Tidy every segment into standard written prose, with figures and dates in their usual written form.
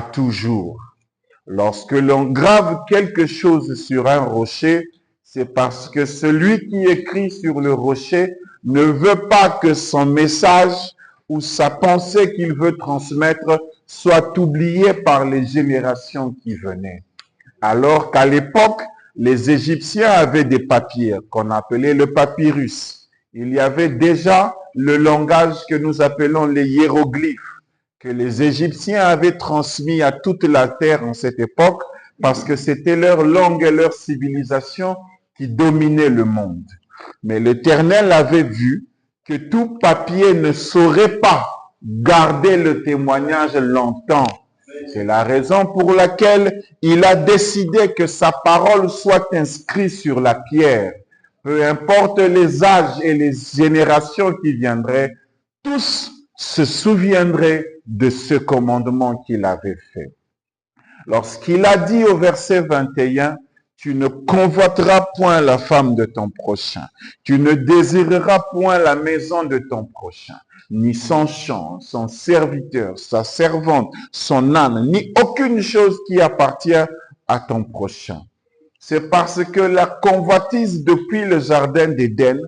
à toujours. Lorsque l'on grave quelque chose sur un rocher, c'est parce que celui qui écrit sur le rocher ne veut pas que son message ou sa pensée qu'il veut transmettre soit oublié par les générations qui venaient. Alors qu'à l'époque, les Égyptiens avaient des papiers qu'on appelait le papyrus. Il y avait déjà le langage que nous appelons les hiéroglyphes, que les Égyptiens avaient transmis à toute la terre en cette époque, parce que c'était leur langue et leur civilisation qui dominaient le monde. Mais l'Éternel avait vu que tout papier ne saurait pas garder le témoignage longtemps. C'est la raison pour laquelle il a décidé que sa parole soit inscrite sur la pierre. Peu importe les âges et les générations qui viendraient, tous se souviendraient de ce commandement qu'il avait fait. Lorsqu'il a dit au verset 21, « Tu ne convoiteras point la femme de ton prochain, tu ne désireras point la maison de ton prochain, ni son champ, son serviteur, sa servante, son âne, ni aucune chose qui appartient à ton prochain. » C'est parce que la convoitise depuis le jardin d'Éden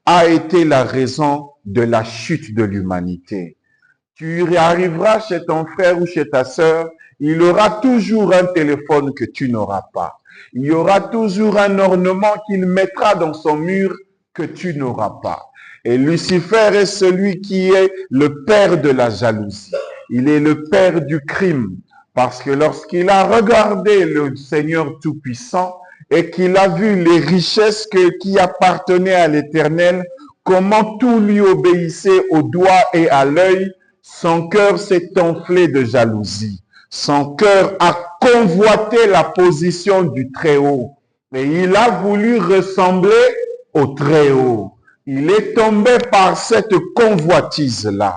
a été la raison de la chute de l'humanité. Tu arriveras chez ton frère ou chez ta sœur, il aura toujours un téléphone que tu n'auras pas. Il y aura toujours un ornement qu'il mettra dans son mur que tu n'auras pas. Et Lucifer est celui qui est le père de la jalousie. Il est le père du crime. Parce que lorsqu'il a regardé le Seigneur Tout-Puissant et qu'il a vu les richesses qui appartenaient à l'Éternel, comment tout lui obéissait au doigt et à l'œil, son cœur s'est enflé de jalousie. Son cœur a convoité la position du Très-Haut. Et il a voulu ressembler au Très-Haut. Il est tombé par cette convoitise-là.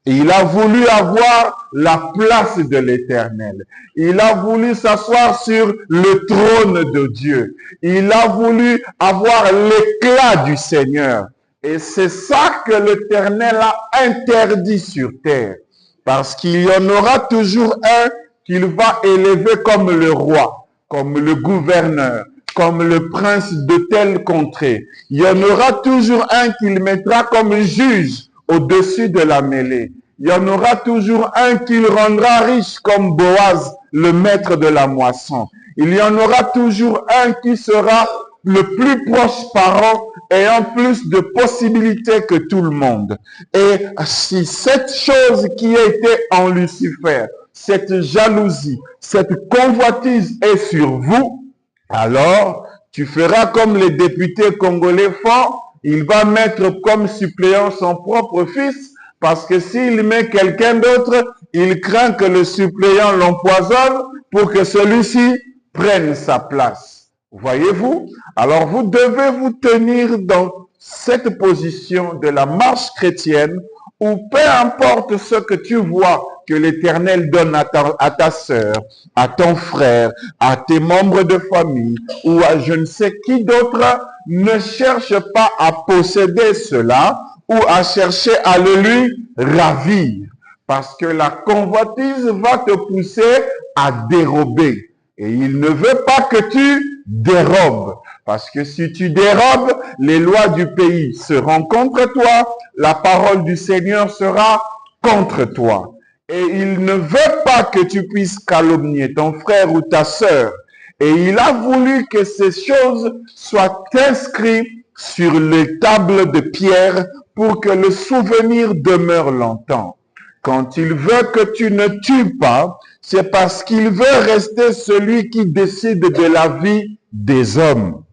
Il a voulu avoir la place de l'Éternel. Il a voulu s'asseoir sur le trône de Dieu. Il a voulu avoir l'éclat du Seigneur. Et c'est ça que l'Éternel a interdit sur terre. Parce qu'il y en aura toujours un qu'il va élever comme le roi, comme le gouverneur, comme le prince de telle contrée. Il y en aura toujours un qu'il mettra comme juge au-dessus de la mêlée. Il y en aura toujours un qu'il rendra riche comme Boaz, le maître de la moisson. Il y en aura toujours un qui sera le plus proche parent ayant plus de possibilités que tout le monde. Et si cette chose qui était en Lucifer, cette jalousie, cette convoitise est sur vous, alors tu feras comme les députés congolais font, il va mettre comme suppléant son propre fils, parce que s'il met quelqu'un d'autre, il craint que le suppléant l'empoisonne pour que celui-ci prenne sa place. Voyez-vous? Alors vous devez vous tenir dans cette position de la marche chrétienne où peu importe ce que tu vois que l'Éternel donne à ta sœur, à ton frère, à tes membres de famille ou à je ne sais qui d'autre, ne cherche pas à posséder cela ou à chercher à le lui ravir. Parce que la convoitise va te pousser à dérober. Et il ne veut pas que tu dérobes. Parce que si tu dérobes, les lois du pays seront contre toi, la parole du Seigneur sera contre toi. Et il ne veut pas que tu puisses calomnier ton frère ou ta sœur. Et il a voulu que ces choses soient inscrites sur les tables de pierre pour que le souvenir demeure longtemps. Quand il veut que tu ne tues pas, c'est parce qu'il veut rester celui qui décide de la vie des hommes.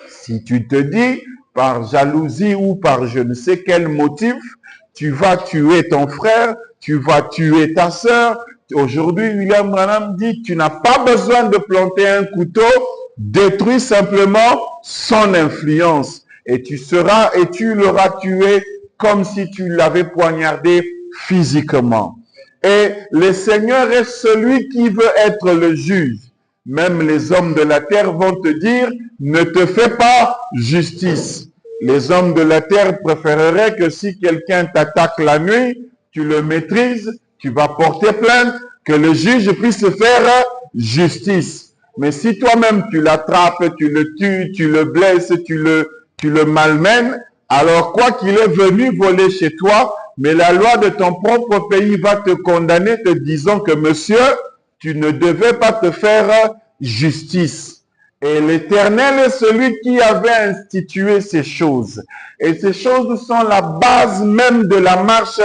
Si tu te dis, par jalousie ou par je ne sais quel motif, tu vas tuer ton frère, tu vas tuer ta sœur. Aujourd'hui, William Branham dit, tu n'as pas besoin de planter un couteau, détruis simplement son influence. Et tu l'auras tué comme si tu l'avais poignardé physiquement. Et le Seigneur est celui qui veut être le juge. Même les hommes de la terre vont te dire, ne te fais pas justice. Les hommes de la terre préféreraient que si quelqu'un t'attaque la nuit, tu le maîtrises, tu vas porter plainte, que le juge puisse faire justice. Mais si toi-même tu l'attrapes, tu le tues, tu le blesses, tu le malmènes, alors quoi qu'il est venu voler chez toi, mais la loi de ton propre pays va te condamner te disant que monsieur, tu ne devais pas te faire justice. Et l'Éternel est celui qui avait institué ces choses. Et ces choses sont la base même de la marche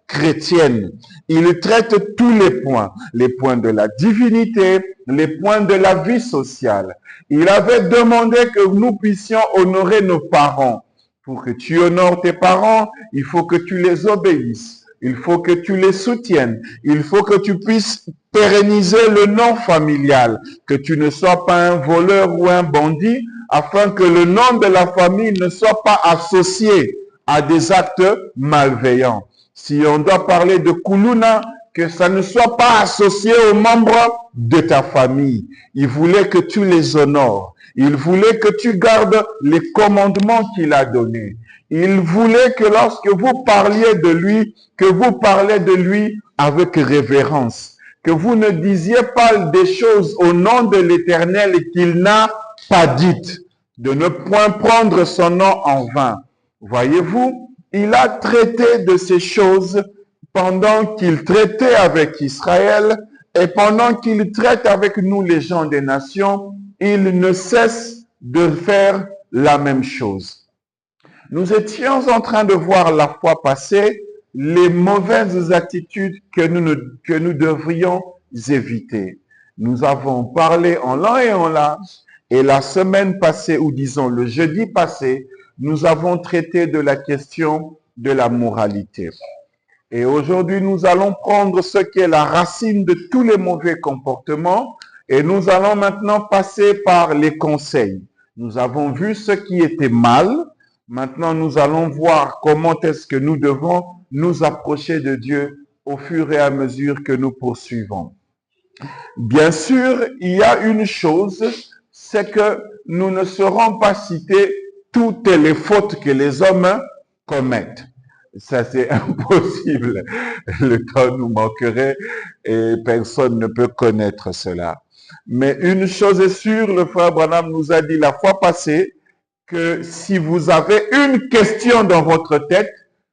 chrétienne. Il traite tous les points de la divinité, les points de la vie sociale. Il avait demandé que nous puissions honorer nos parents. Pour que tu honores tes parents, il faut que tu les obéisses. Il faut que tu les soutiennes. Il faut que tu puisses pérenniser le nom familial, que tu ne sois pas un voleur ou un bandit, afin que le nom de la famille ne soit pas associé à des actes malveillants. Si on doit parler de Kuluna, que ça ne soit pas associé aux membres de ta famille. Il voulait que tu les honores. Il voulait que tu gardes les commandements qu'il a donnés. Il voulait que lorsque vous parliez de lui, que vous parlez de lui avec révérence. Que vous ne disiez pas des choses au nom de l'Éternel qu'il n'a pas dites. De ne point prendre son nom en vain. Voyez-vous, il a traité de ces choses pendant qu'il traitait avec Israël et pendant qu'il traite avec nous les gens des nations, il ne cesse de faire la même chose. Nous étions en train de voir la fois passée les mauvaises attitudes que nous devrions éviter. Nous avons parlé en long et en large, et la semaine passée, ou disons le jeudi passé, nous avons traité de la question de la moralité. Et aujourd'hui, nous allons prendre ce qui est la racine de tous les mauvais comportements et nous allons maintenant passer par les conseils. Nous avons vu ce qui était mal. Maintenant, nous allons voir comment est-ce que nous devons nous approcher de Dieu au fur et à mesure que nous poursuivons. Bien sûr, il y a une chose, c'est que nous ne saurons pas citer toutes les fautes que les hommes commettent. Ça, c'est impossible. Le temps nous manquerait et personne ne peut connaître cela. Mais une chose est sûre, le frère Branham nous a dit la fois passée que si vous avez une question dans votre tête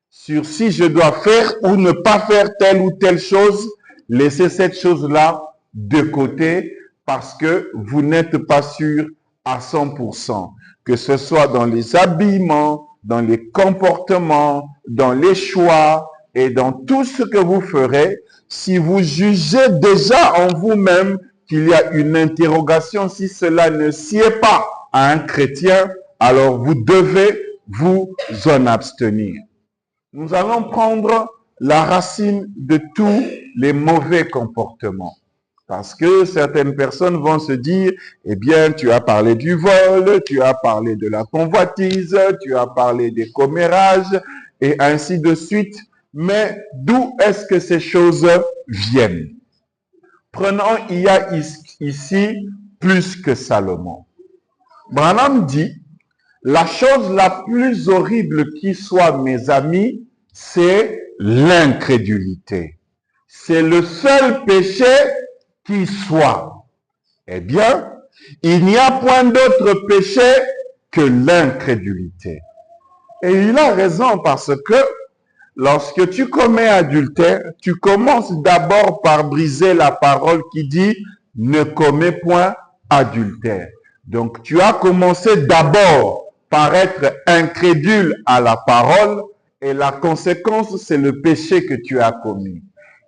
sur si je dois faire ou ne pas faire telle ou telle chose, laissez cette chose-là de côté parce que vous n'êtes pas sûr à 100%. Que ce soit dans les habillements, dans les comportements, dans les choix et dans tout ce que vous ferez, si vous jugez déjà en vous-même qu'il y a une interrogation, si cela ne sied pas à un chrétien, alors vous devez vous en abstenir. Nous allons prendre la racine de tous les mauvais comportements. Parce que certaines personnes vont se dire, eh bien, tu as parlé du vol, tu as parlé de la convoitise, tu as parlé des commérages, et ainsi de suite. Mais d'où est-ce que ces choses viennent? Prenons, il y a ici plus que Salomon. Branham dit, la chose la plus horrible qui soit, mes amis, c'est l'incrédulité. C'est le seul péché qui soit. Eh bien, il n'y a point d'autre péché que l'incrédulité. Et il a raison parce que lorsque tu commets adultère, tu commences d'abord par briser la parole qui dit « ne commets point adultère ». Donc, tu as commencé d'abord par être incrédule à la parole et la conséquence, c'est le péché que tu as commis.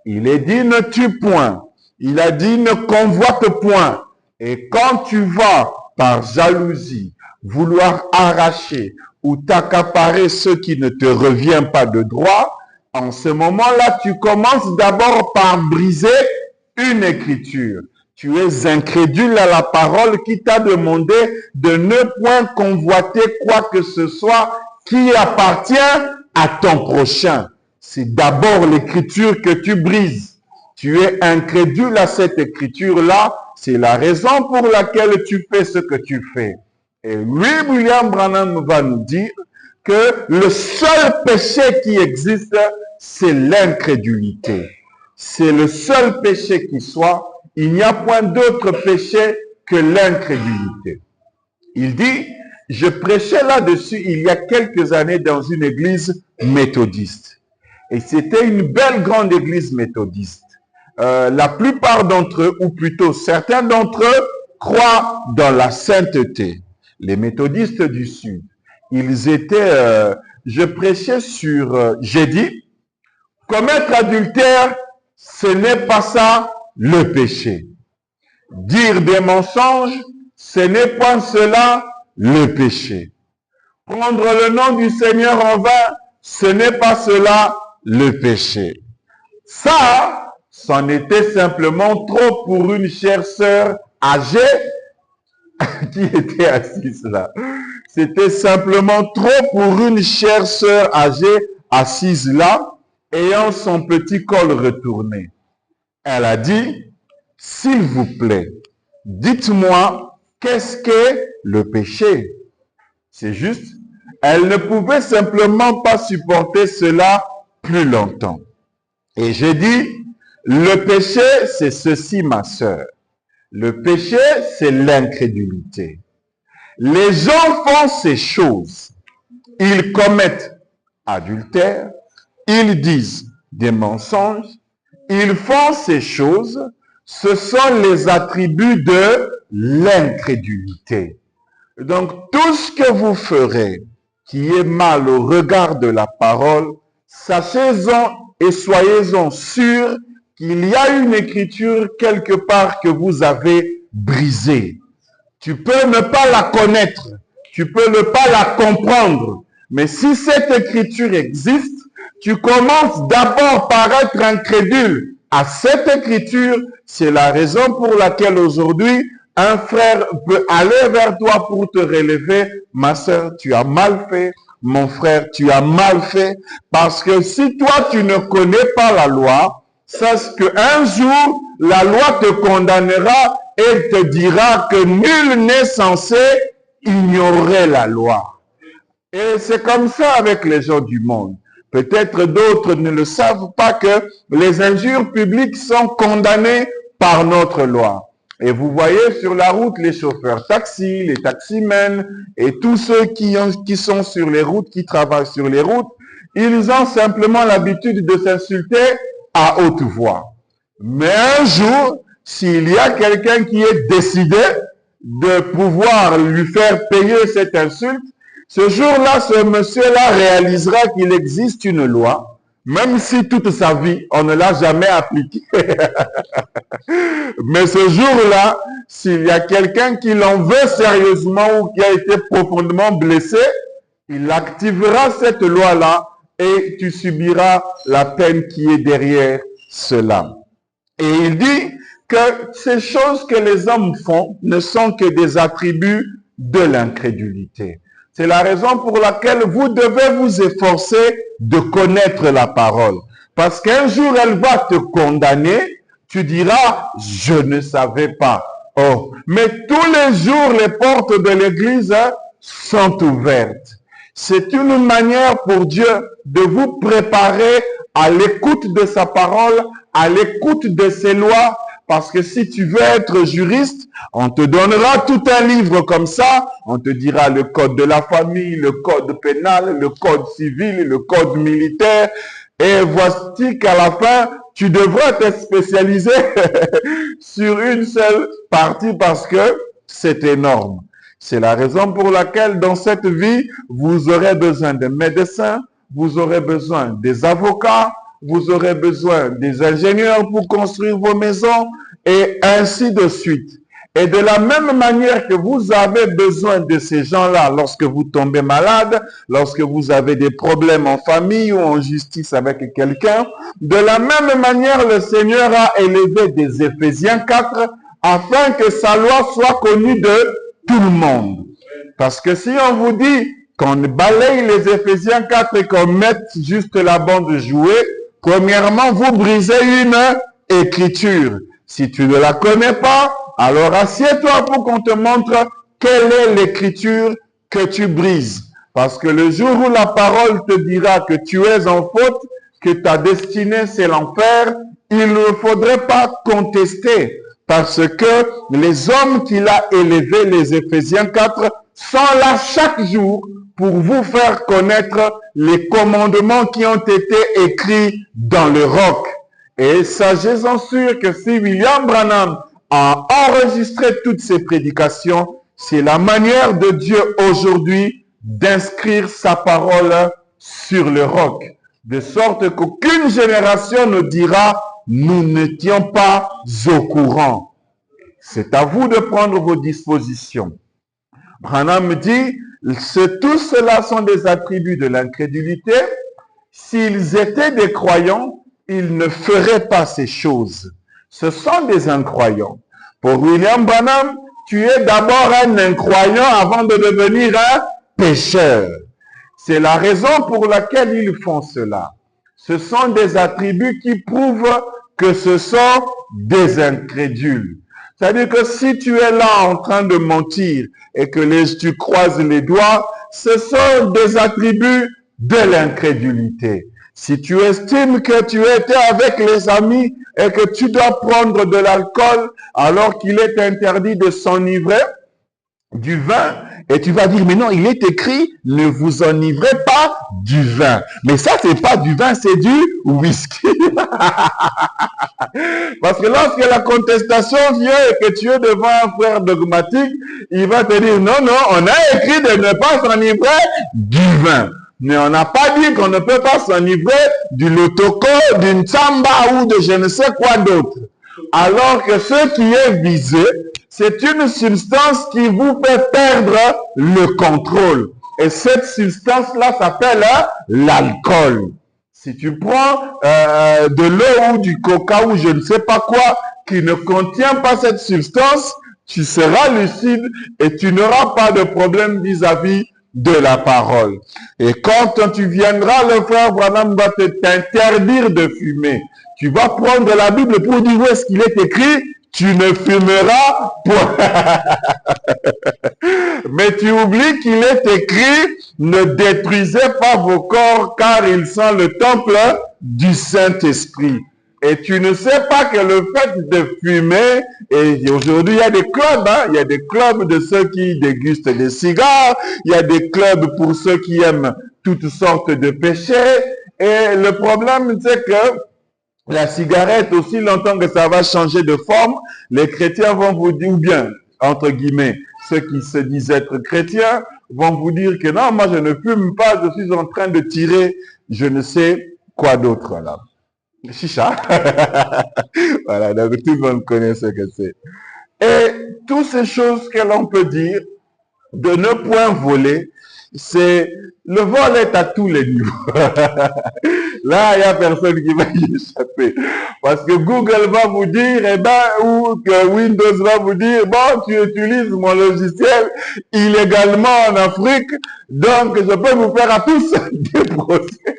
Il est dit « ne tue point ». Il a dit ne convoite point. Et quand tu vas par jalousie vouloir arracher ou t'accaparer ce qui ne te revient pas de droit, en ce moment-là, tu commences d'abord par briser une écriture. Tu es incrédule à la parole qui t'a demandé de ne point convoiter quoi que ce soit qui appartient à ton prochain. C'est d'abord l'écriture que tu brises. Tu es incrédule à cette écriture-là, c'est la raison pour laquelle tu fais ce que tu fais. Et lui, William Branham va nous dire que le seul péché qui existe, c'est l'incrédulité. c'est le seul péché qui soit. Il n'y a point d'autre péché que l'incrédulité. Il dit, je prêchais là-dessus il y a quelques années dans une église méthodiste. Et c'était une belle grande église méthodiste. La plupart d'entre eux, ou plutôt certains d'entre eux, croient dans la sainteté. Les méthodistes du Sud, ils étaient... je prêchais sur... j'ai dit, commettre adultère, ce n'est pas ça le péché. Dire des mensonges, ce n'est pas cela le péché. Prendre le nom du Seigneur en vain, ce n'est pas cela le péché. Ça, c'en était simplement trop pour une chère sœur âgée qui était assise là. C'était simplement trop pour une chère sœur âgée assise là, ayant son petit col retourné. Elle a dit, s'il vous plaît, dites-moi, qu'est-ce qu'est le péché? C'est juste, elle ne pouvait simplement pas supporter cela plus longtemps. Et j'ai dit, le péché, c'est ceci, ma sœur. Le péché, c'est l'incrédulité. Les gens font ces choses. Ils commettent adultère, ils disent des mensonges, ils font ces choses. Ce sont les attributs de l'incrédulité. Donc, tout ce que vous ferez qui est mal au regard de la parole, sachez-en et soyez-en sûrs qu'il y a une écriture quelque part que vous avez brisée. Tu peux ne pas la connaître, tu peux ne pas la comprendre, mais si cette écriture existe, tu commences d'abord par être incrédule à cette écriture. C'est la raison pour laquelle aujourd'hui, un frère peut aller vers toi pour te relever. Ma sœur, tu as mal fait. Mon frère, tu as mal fait. Parce que si toi, tu ne connais pas la loi, sache qu'un jour, la loi te condamnera et te dira que nul n'est censé ignorer la loi. Et c'est comme ça avec les gens du monde. Peut-être d'autres ne le savent pas que les injures publiques sont condamnées par notre loi. Et vous voyez sur la route les chauffeurs taxi, les taximens et tous ceux qui sont sur les routes, qui travaillent sur les routes, ils ont simplement l'habitude de s'insulter à haute voix. Mais un jour, s'il y a quelqu'un qui est décidé de pouvoir lui faire payer cette insulte, ce jour-là, ce monsieur-là réalisera qu'il existe une loi, même si toute sa vie, on ne l'a jamais appliquée. Mais ce jour-là, s'il y a quelqu'un qui l'en veut sérieusement ou qui a été profondément blessé, il activera cette loi-là et tu subiras la peine qui est derrière cela. Et il dit que ces choses que les hommes font ne sont que des attributs de l'incrédulité. C'est la raison pour laquelle vous devez vous efforcer de connaître la parole. Parce qu'un jour, elle va te condamner. Tu diras, je ne savais pas. Oh, mais tous les jours, les portes de l'église sont ouvertes. C'est une manière pour Dieu de vous préparer à l'écoute de sa parole, à l'écoute de ses lois. Parce que si tu veux être juriste, on te donnera tout un livre comme ça. On te dira le code de la famille, le code pénal, le code civil, le code militaire. Et voici qu'à la fin, tu devras te spécialiser sur une seule partie parce que c'est énorme. C'est la raison pour laquelle dans cette vie, vous aurez besoin de médecins, vous aurez besoin des avocats, vous aurez besoin des ingénieurs pour construire vos maisons et ainsi de suite. Et de la même manière que vous avez besoin de ces gens-là lorsque vous tombez malade, lorsque vous avez des problèmes en famille ou en justice avec quelqu'un, de la même manière, le Seigneur a élevé des Éphésiens 4 afin que sa loi soit connue de tout le monde. Parce que si on vous dit qu'on balaye les Éphésiens 4 et qu'on mette juste la bande jouée, premièrement, vous brisez une écriture. Si tu ne la connais pas, alors assieds-toi pour qu'on te montre quelle est l'écriture que tu brises. Parce que le jour où la parole te dira que tu es en faute, que ta destinée c'est l'enfer, il ne faudrait pas contester parce que les hommes qu'il a élevés, les Éphésiens 4, sont là chaque jour pour vous faire connaître les commandements qui ont été écrits dans le roc. Et sachez-en sûr que si William Branham a enregistré toutes ces prédications, c'est la manière de Dieu aujourd'hui d'inscrire sa parole sur le roc, de sorte qu'aucune génération ne dira « nous n'étions pas au courant ». C'est à vous de prendre vos dispositions. Branham dit « tout cela sont des attributs de l'incrédulité. S'ils étaient des croyants, ils ne feraient pas ces choses. Ce sont des incroyants. » Pour William Branham, tu es d'abord un incroyant avant de devenir un pécheur. C'est la raison pour laquelle ils font cela. Ce sont des attributs qui prouvent que ce sont des incrédules. C'est-à-dire que si tu es là en train de mentir et que tu croises les doigts, ce sont des attributs de l'incrédulité. Si tu estimes que tu étais avec les amis et que tu dois prendre de l'alcool alors qu'il est interdit de s'enivrer du vin, et tu vas dire, mais non, il est écrit, ne vous enivrez pas du vin. Mais ça, c'est pas du vin, c'est du whisky. Parce que lorsque la contestation vient et que tu es devant un frère dogmatique, il va te dire, non, non, on a écrit de ne pas s'enivrer du vin. Mais on n'a pas dit qu'on ne peut pas s'enivrer du lotoko, d'une samba ou de je ne sais quoi d'autre. Alors que ce qui est visé, c'est une substance qui vous fait perdre le contrôle. Et cette substance-là s'appelle l'alcool. Si tu prends de l'eau ou du coca ou je ne sais pas quoi qui ne contient pas cette substance, tu seras lucide et tu n'auras pas de problème vis-à-vis de la parole. Et quand tu viendras, le frère Branham va t'interdire de fumer. Tu vas prendre la Bible pour dire où est-ce qu'il est écrit, tu ne fumeras pas. Mais tu oublies qu'il est écrit, ne détruisez pas vos corps car ils sont le temple du Saint-Esprit. Et tu ne sais pas que le fait de fumer, et aujourd'hui il y a des clubs, il y a des clubs de ceux qui dégustent des cigares, il y a des clubs pour ceux qui aiment toutes sortes de péchés, et le problème c'est que la cigarette, aussi longtemps que ça va changer de forme, les chrétiens vont vous dire, ou bien, entre guillemets, ceux qui se disent être chrétiens, vont vous dire que non, moi je ne fume pas, je suis en train de tirer je ne sais quoi d'autre là. Chicha. Voilà, donc tout le monde connaît ce que c'est. Et toutes ces choses que l'on peut dire, de ne point voler, c'est le vol est à tous les niveaux. Là, il n'y a personne qui va y échapper. Parce que Google va vous dire, ou que Windows va vous dire, bon, tu utilises mon logiciel illégalement en Afrique, donc je peux vous faire à tous des procès.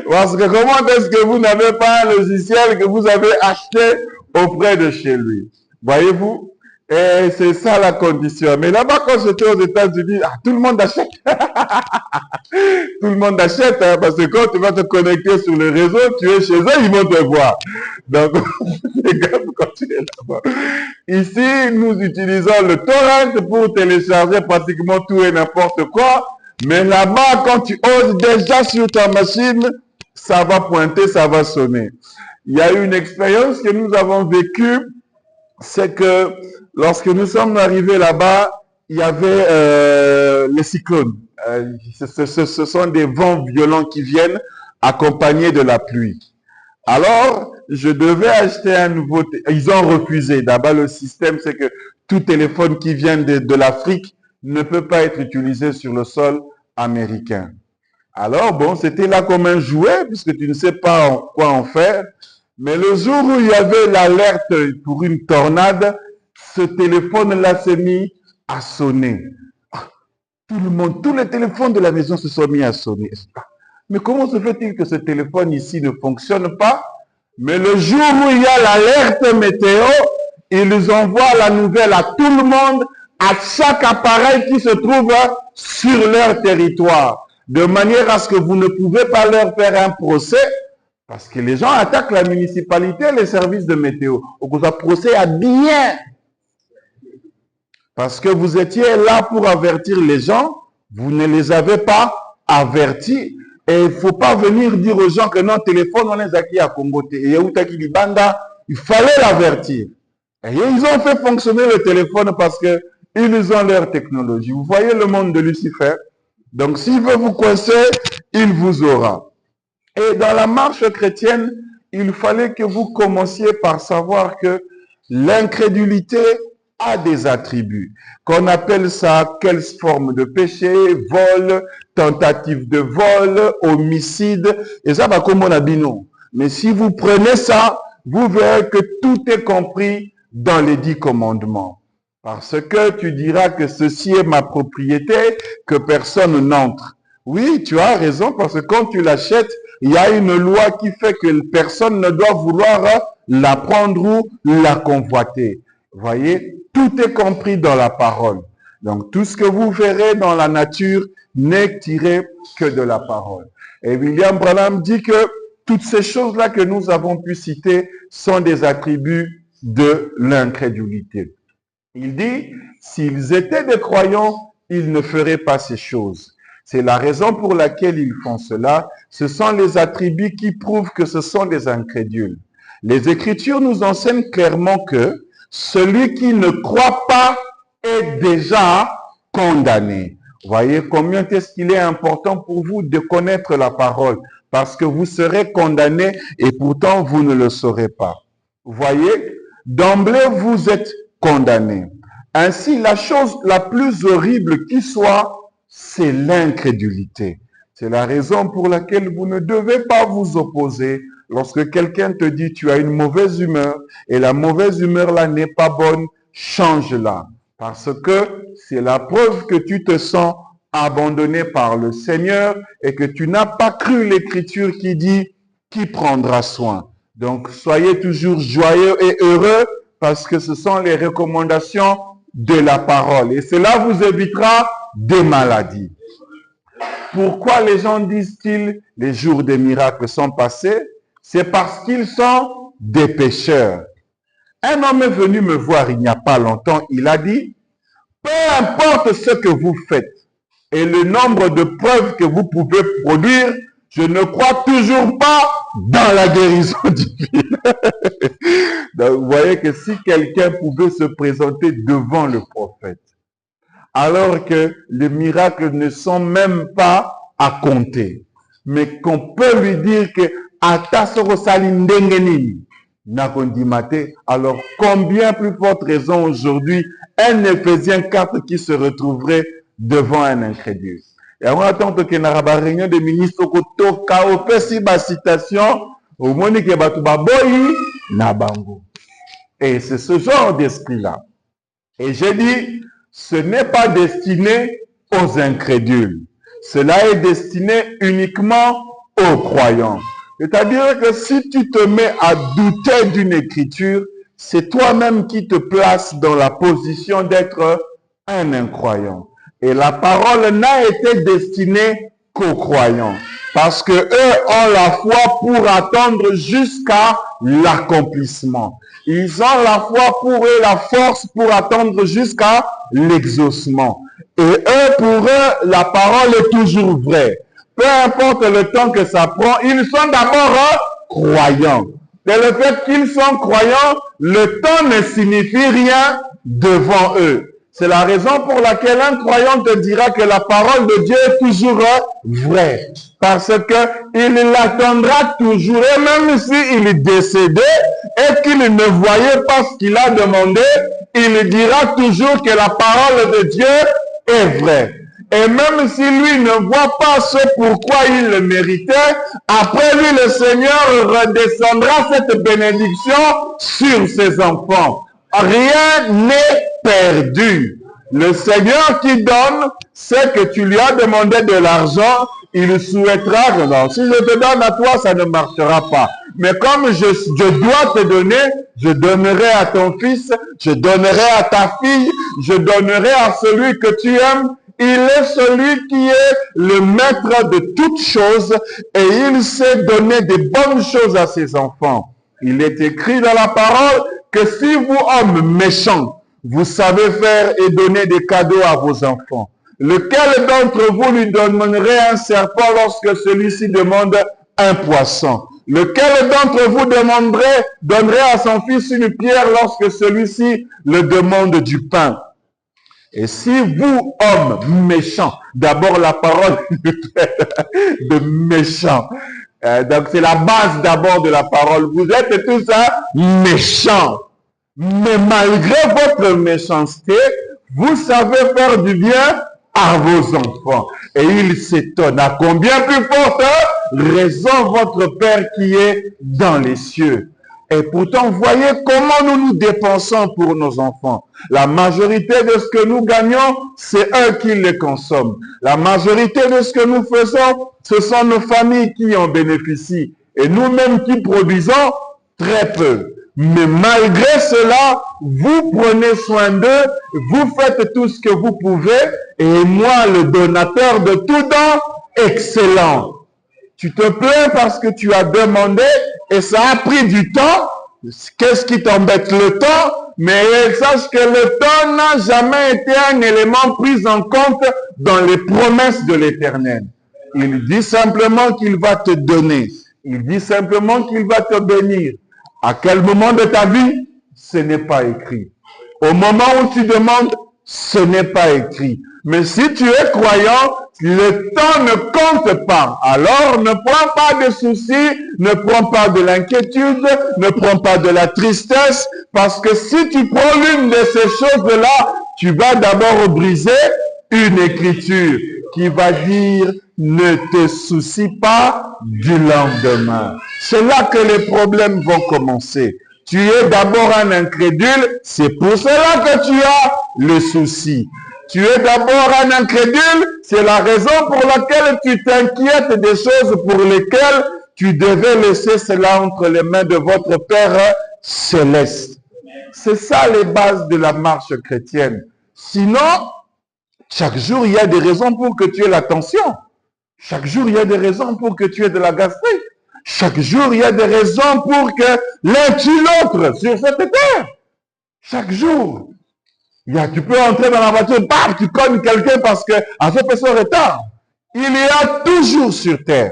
Parce que comment est-ce que vous n'avez pas un logiciel que vous avez acheté auprès de chez lui? Voyez-vous? Et c'est ça la condition. Mais là-bas, quand j'étais aux États-Unis, tout le monde achète. Tout le monde achète, parce que quand tu vas te connecter sur le réseau, tu es chez eux, ils vont te voir. Donc, fais gaffe quand tu es là-bas. Ici, nous utilisons le torrent pour télécharger pratiquement tout et n'importe quoi. Mais là-bas, quand tu oses déjà sur ta machine, ça va pointer, ça va sonner. Il y a eu une expérience que nous avons vécue, c'est que lorsque nous sommes arrivés là-bas, il y avait les cyclones. Ce sont des vents violents qui viennent accompagnés de la pluie. Alors, je devais acheter un nouveau... Ils ont refusé. D'abord, le système, c'est que tout téléphone qui vient de l'Afrique ne peut pas être utilisé sur le sol américain. Alors, bon, c'était là comme un jouet, puisque tu ne sais pas quoi en faire. Mais le jour où il y avait l'alerte pour une tornade, ce téléphone-là s'est mis à sonner. Tout le monde, tous les téléphones de la maison se sont mis à sonner. Mais comment se fait-il que ce téléphone ici ne fonctionne pas? Mais le jour où il y a l'alerte météo, ils envoient la nouvelle à tout le monde, à chaque appareil qui se trouve sur leur territoire. De manière à ce que vous ne pouvez pas leur faire un procès, Parce que les gens attaquent la municipalité, les services de météo. On vous a procès à bien. Parce que vous étiez là pour avertir les gens, vous ne les avez pas avertis. Et il ne faut pas venir dire aux gens que non, téléphone, on les a acquis à Congote. Et il fallait l'avertir. Et ils ont fait fonctionner le téléphone parce qu'ils ont leur technologie. Vous voyez le monde de Lucifer. Donc s'il veut vous coincer, il vous aura. Et dans la marche chrétienne, il fallait que vous commenciez par savoir que l'incrédulité a des attributs. Qu'on appelle ça quelle forme de péché, vol, tentative de vol, homicide. Et ça va comme on a dit non. Mais si vous prenez ça, vous verrez que tout est compris dans les 10 commandements. Parce que tu diras que ceci est ma propriété, que personne n'entre. Oui, tu as raison, parce que quand tu l'achètes, il y a une loi qui fait que personne ne doit vouloir la prendre ou la convoiter. Voyez, tout est compris dans la parole. Donc, tout ce que vous verrez dans la nature n'est tiré que de la parole. Et William Branham dit que toutes ces choses-là que nous avons pu citer sont des attributs de l'incrédulité. Il dit, s'ils étaient des croyants, ils ne feraient pas ces choses. C'est la raison pour laquelle ils font cela. Ce sont les attributs qui prouvent que ce sont des incrédules. Les Écritures nous enseignent clairement que celui qui ne croit pas est déjà condamné. Voyez combien est-ce qu'il est important pour vous de connaître la parole, parce que vous serez condamné et pourtant vous ne le saurez pas. Voyez, d'emblée vous êtes condamné. Ainsi, la chose la plus horrible qui soit, c'est l'incrédulité. C'est la raison pour laquelle vous ne devez pas vous opposer. Lorsque quelqu'un te dit tu as une mauvaise humeur et la mauvaise humeur là n'est pas bonne, change-la. Parce que c'est la preuve que tu te sens abandonné par le Seigneur et que tu n'as pas cru l'Écriture qui dit qui prendra soin. Donc soyez toujours joyeux et heureux parce que ce sont les recommandations de la parole et cela vous évitera des maladies. Pourquoi les gens disent-ils les jours des miracles sont passés? C'est parce qu'ils sont des pécheurs. Un homme est venu me voir il n'y a pas longtemps, il a dit, peu importe ce que vous faites et le nombre de preuves que vous pouvez produire, je ne crois toujours pas dans la guérison divine. Donc, vous voyez que si quelqu'un pouvait se présenter devant le prophète, alors que les miracles ne sont même pas à compter, mais qu'on peut lui dire que alors combien plus forte raison aujourd'hui un Éphésiens 4 qui se retrouverait devant un incrédule. Et on attend que na réunion des ministres kotoka opesi ba citation au monique batuba boyi na bango. Et c'est ce genre d'esprit là. Et j'ai dit, ce n'est pas destiné aux incrédules. Cela est destiné uniquement aux croyants. C'est-à-dire que si tu te mets à douter d'une écriture, c'est toi-même qui te places dans la position d'être un incroyant. Et la parole n'a été destinée qu'aux croyants. Parce que eux ont la foi pour attendre jusqu'à l'accomplissement. Ils ont la foi pour eux, la force pour attendre jusqu'à l'exaucement. Et eux, pour eux, la parole est toujours vraie. Peu importe le temps que ça prend, ils sont d'abord croyants. Et le fait qu'ils sont croyants, le temps ne signifie rien devant eux. C'est la raison pour laquelle un croyant te dira que la parole de Dieu est toujours vraie. Parce que il l'attendra toujours. Et même s'il est décédé et qu'il ne voyait pas ce qu'il a demandé, il dira toujours que la parole de Dieu est vraie. Et même si lui ne voit pas ce pourquoi il le méritait, après lui, le Seigneur redescendra cette bénédiction sur ses enfants. Rien n'est perdu. Le Seigneur qui donne, c'est que tu lui as demandé de l'argent, il souhaitera que non. Si je te donne à toi, ça ne marchera pas. Mais comme je dois te donner, je donnerai à ton fils, je donnerai à ta fille, je donnerai à celui que tu aimes. Il est celui qui est le maître de toutes choses et il sait donner des bonnes choses à ses enfants. Il est écrit dans la parole que si vous, hommes méchants, vous savez faire et donner des cadeaux à vos enfants, lequel d'entre vous lui donnerait un serpent lorsque celui-ci demande un poisson? Lequel d'entre vous donnerait à son fils une pierre lorsque celui-ci le demande du pain? Et si vous, hommes méchants, d'abord la parole de méchants, donc c'est la base d'abord de la parole, vous êtes tous méchants. Mais malgré votre méchanceté, vous savez faire du bien à vos enfants. Et il s'étonne à combien plus forte raison votre Père qui est dans les cieux. Et pourtant, voyez comment nous nous dépensons pour nos enfants. La majorité de ce que nous gagnons, c'est eux qui les consomment. La majorité de ce que nous faisons, ce sont nos familles qui en bénéficient. Et nous-mêmes qui produisons très peu. Mais malgré cela, vous prenez soin d'eux, vous faites tout ce que vous pouvez, et moi, le donateur de tout don, excellent. Tu te plains parce que tu as demandé, et ça a pris du temps. Qu'est-ce qui t'embête? Le temps. Mais sache que le temps n'a jamais été un élément pris en compte dans les promesses de l'Éternel. Il dit simplement qu'il va te donner. Il dit simplement qu'il va te bénir. À quel moment de ta vie? Ce n'est pas écrit. Au moment où tu demandes, ce n'est pas écrit. Mais si tu es croyant, le temps ne compte pas. Alors ne prends pas de soucis, ne prends pas de l'inquiétude, ne prends pas de la tristesse, parce que si tu prends l'une de ces choses-là, tu vas d'abord briser une écriture qui va dire ne te soucie pas du lendemain. C'est là que les problèmes vont commencer. Tu es d'abord un incrédule, c'est pour cela que tu as le souci. Tu es d'abord un incrédule, c'est la raison pour laquelle tu t'inquiètes des choses pour lesquelles tu devais laisser cela entre les mains de votre Père céleste. C'est ça les bases de la marche chrétienne. Sinon, chaque jour, il y a des raisons pour que tu aies la tension. Chaque jour, il y a des raisons pour que tu aies de la gastrite. Chaque jour, il y a des raisons pour que l'un tue l'autre sur cette terre. Chaque jour. Tu peux entrer dans la voiture, bam, tu cognes quelqu'un parce que à ce fait son retard. Il y a toujours sur terre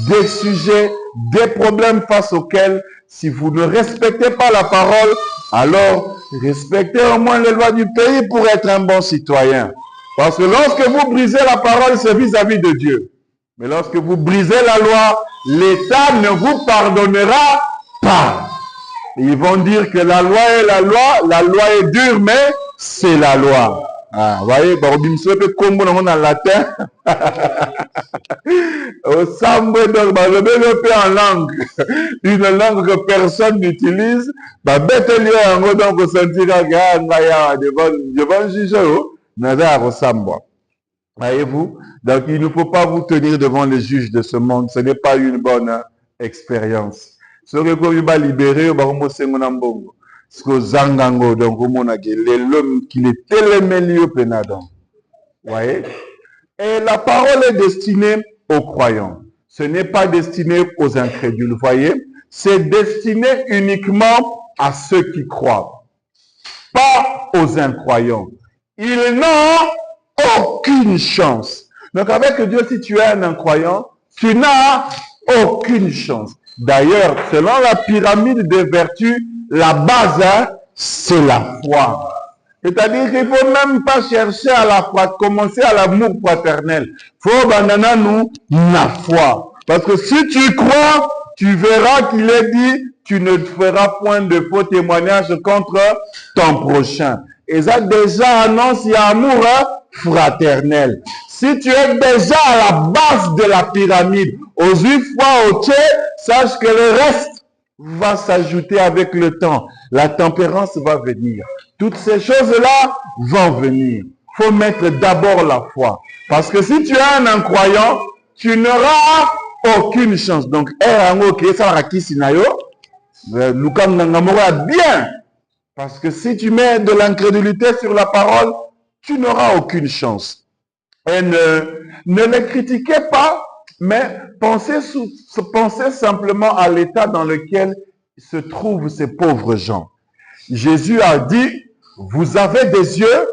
des sujets, des problèmes face auxquels, si vous ne respectez pas la parole, alors respectez au moins les lois du pays pour être un bon citoyen. Parce que lorsque vous brisez la parole, c'est vis-à-vis de Dieu. Mais lorsque vous brisez la loi, l'État ne vous pardonnera pas. Ils vont dire que la loi est dure, mais c'est la loi. Ah, vous voyez, Barobimso peut comme on en latin. Au sambre, donc, en langue. Une langue que personne n'utilise. Bête lieu en gros, donc, au sentira, devant juger, nada au sambre. Voyez-vous? Donc, il ne faut pas vous tenir devant les juges de ce monde. Ce n'est pas une bonne expérience. Ce que vous va libérer, vous va mbongo. Ce que zangango, donc, vous l'homme qui est télémélieux pénadon. Voyez? Et la parole est destinée aux croyants. Ce n'est pas destiné aux incrédules. Voyez? C'est destiné uniquement à ceux qui croient. Pas aux incroyants. Ils n'ont aucune chance. Donc avec Dieu, si tu es un incroyant, tu n'as aucune chance. D'ailleurs, selon la pyramide des vertus, la base, c'est la foi. C'est-à-dire qu'il ne faut même pas chercher à la foi, commencer à l'amour fraternel. Il faut abandonner nous la foi. Parce que si tu crois, tu verras qu'il est dit, tu ne feras point de faux témoignages contre ton prochain. Et ça déjà annonce l'amour fraternel. Si tu es déjà à la base de la pyramide, aux 8 fois au pied, sache que le reste va s'ajouter avec le temps. La tempérance va venir. Toutes ces choses-là vont venir. Il faut mettre d'abord la foi. Parce que si tu es un incroyant, tu n'auras aucune chance. Donc, bien. Parce que si tu mets de l'incrédulité sur la parole, tu n'auras aucune chance. Et ne les critiquez pas, mais pensez simplement à l'état dans lequel se trouvent ces pauvres gens. Jésus a dit, vous avez des yeux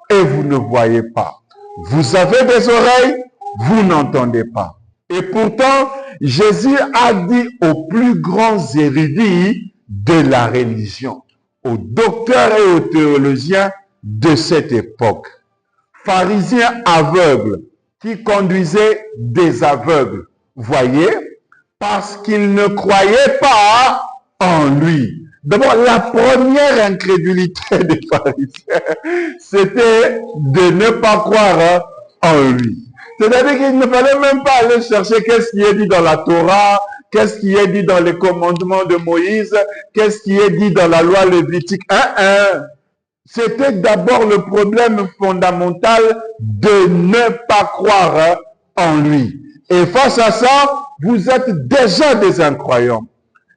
et vous ne voyez pas. Vous avez des oreilles, vous n'entendez pas. Et pourtant, Jésus a dit aux plus grands érudits de la religion, aux docteurs et aux théologiens de cette époque, pharisiens aveugles qui conduisaient des aveugles, voyez, parce qu'ils ne croyaient pas en lui. D'abord, la première incrédulité des pharisiens, c'était de ne pas croire en lui. C'est-à-dire qu'il ne fallait même pas aller chercher qu'est-ce qui est dit dans la Torah, qu'est-ce qui est dit dans les commandements de Moïse, qu'est-ce qui est dit dans la loi lévitique. C'était d'abord le problème fondamental de ne pas croire en lui. Et face à ça, vous êtes déjà des incroyants.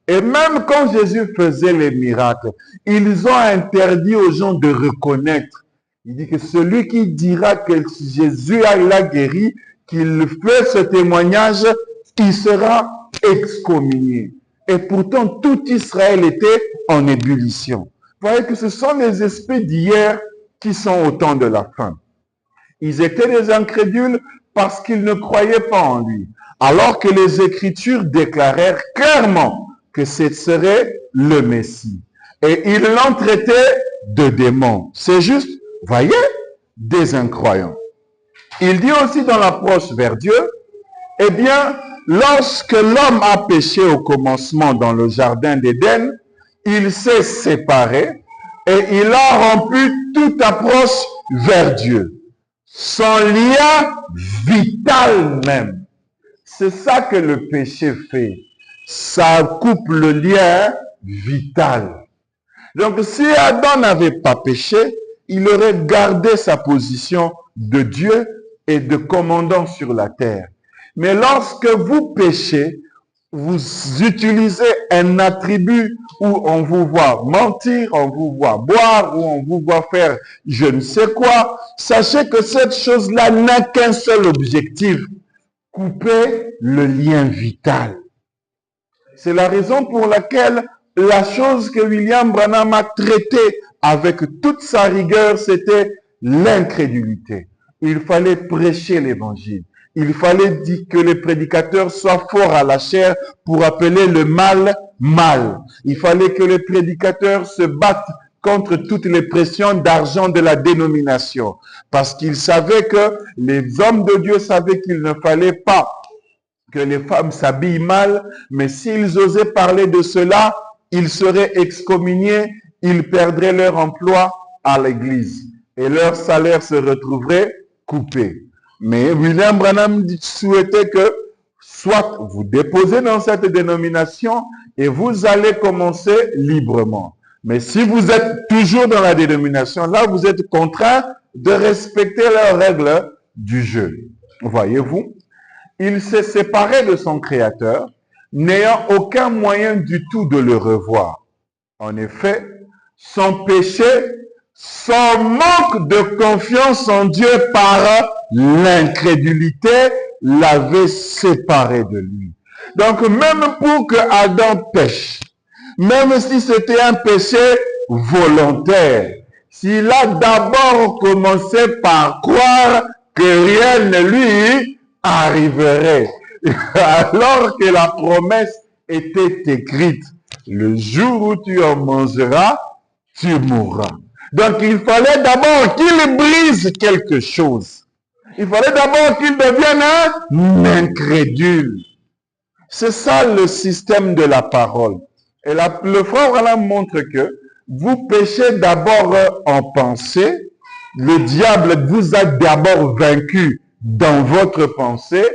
Et même quand Jésus faisait les miracles, ils ont interdit aux gens de reconnaître. Il dit que celui qui dira que Jésus l'a guéri, qu'il fait ce témoignage, il sera excommunié. Et pourtant, tout Israël était en ébullition. Vous voyez que ce sont les esprits d'hier qui sont au temps de la fin. Ils étaient des incrédules parce qu'ils ne croyaient pas en lui. Alors que les Écritures déclarèrent clairement que ce serait le Messie. Et ils l'ont traité de démon. C'est juste, voyez, des incroyants. Il dit aussi dans l'approche vers Dieu, eh bien, lorsque l'homme a péché au commencement dans le jardin d'Éden, il s'est séparé et il a rompu toute approche vers Dieu. Son lien vital même. C'est ça que le péché fait. Ça coupe le lien vital. Donc, si Adam n'avait pas péché, il aurait gardé sa position de Dieu et de commandant sur la terre. Mais lorsque vous péchez, vous utilisez un attribut où on vous voit mentir, on vous voit boire, où on vous voit faire je ne sais quoi. Sachez que cette chose-là n'a qu'un seul objectif, couper le lien vital. C'est la raison pour laquelle la chose que William Branham a traitée avec toute sa rigueur, c'était l'incrédulité. Il fallait prêcher l'évangile. Il fallait dire que les prédicateurs soient forts à la chair pour appeler le mal, mal. Il fallait que les prédicateurs se battent contre toutes les pressions d'argent de la dénomination. Parce qu'ils savaient que les hommes de Dieu savaient qu'il ne fallait pas que les femmes s'habillent mal, mais s'ils osaient parler de cela, ils seraient excommuniés, ils perdraient leur emploi à l'église et leur salaire se retrouverait coupé. Mais William Branham souhaitait que soit vous déposez dans cette dénomination et vous allez commencer librement. Mais si vous êtes toujours dans la dénomination, là, vous êtes contraint de respecter leurs règles du jeu. Voyez-vous? Il s'est séparé de son Créateur, n'ayant aucun moyen du tout de le revoir. En effet, son péché, son manque de confiance en Dieu par l'incrédulité l'avait séparé de lui. Donc, même pour que Adam pêche, même si c'était un péché volontaire, s'il a d'abord commencé par croire que rien ne lui arriverait, alors que la promesse était écrite, le jour où tu en mangeras, tu mourras. Donc il fallait d'abord qu'il brise quelque chose. Il fallait d'abord qu'il devienne un incrédule. C'est ça le système de la parole. Et le frère Branham montre que vous péchez d'abord en pensée. Le diable vous a d'abord vaincu dans votre pensée.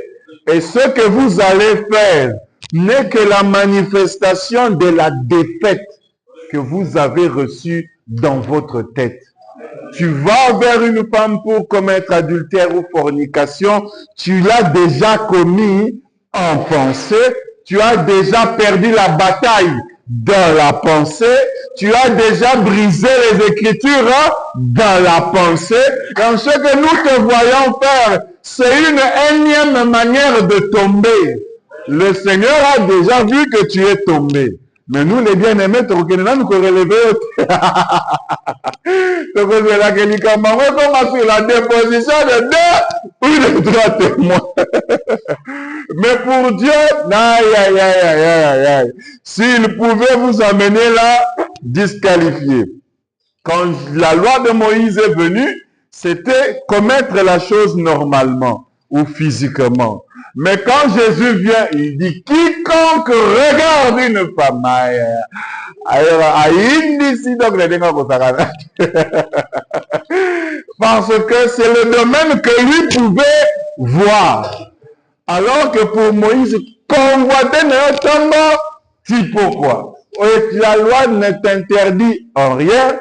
Et ce que vous allez faire n'est que la manifestation de la défaite que vous avez reçue dans votre tête. Tu vas vers une femme pour commettre adultère ou fornication, tu l'as déjà commis en pensée, tu as déjà perdu la bataille dans la pensée, tu as déjà brisé les Écritures dans la pensée. Dans ce que nous te voyons faire, c'est une énième manière de tomber. Le Seigneur a déjà vu que tu es tombé. Mais nous, les bien-aimés, nous relever. Donc, c'est là que comme la déposition de 2 ou de 3 témoins. Mais pour Dieu, aïe, aïe, aïe, aïe, aïe, aïe. S'il pouvait vous amener là, disqualifié. Quand la loi de Moïse est venue, c'était commettre la chose normalement ou physiquement. Mais quand Jésus vient, il dit, quiconque regarde une femme, parce que c'est le domaine que lui pouvait voir. Alors que pour Moïse, convoiter ne tombe, tu pourquoi? La loi ne t'interdit en rien.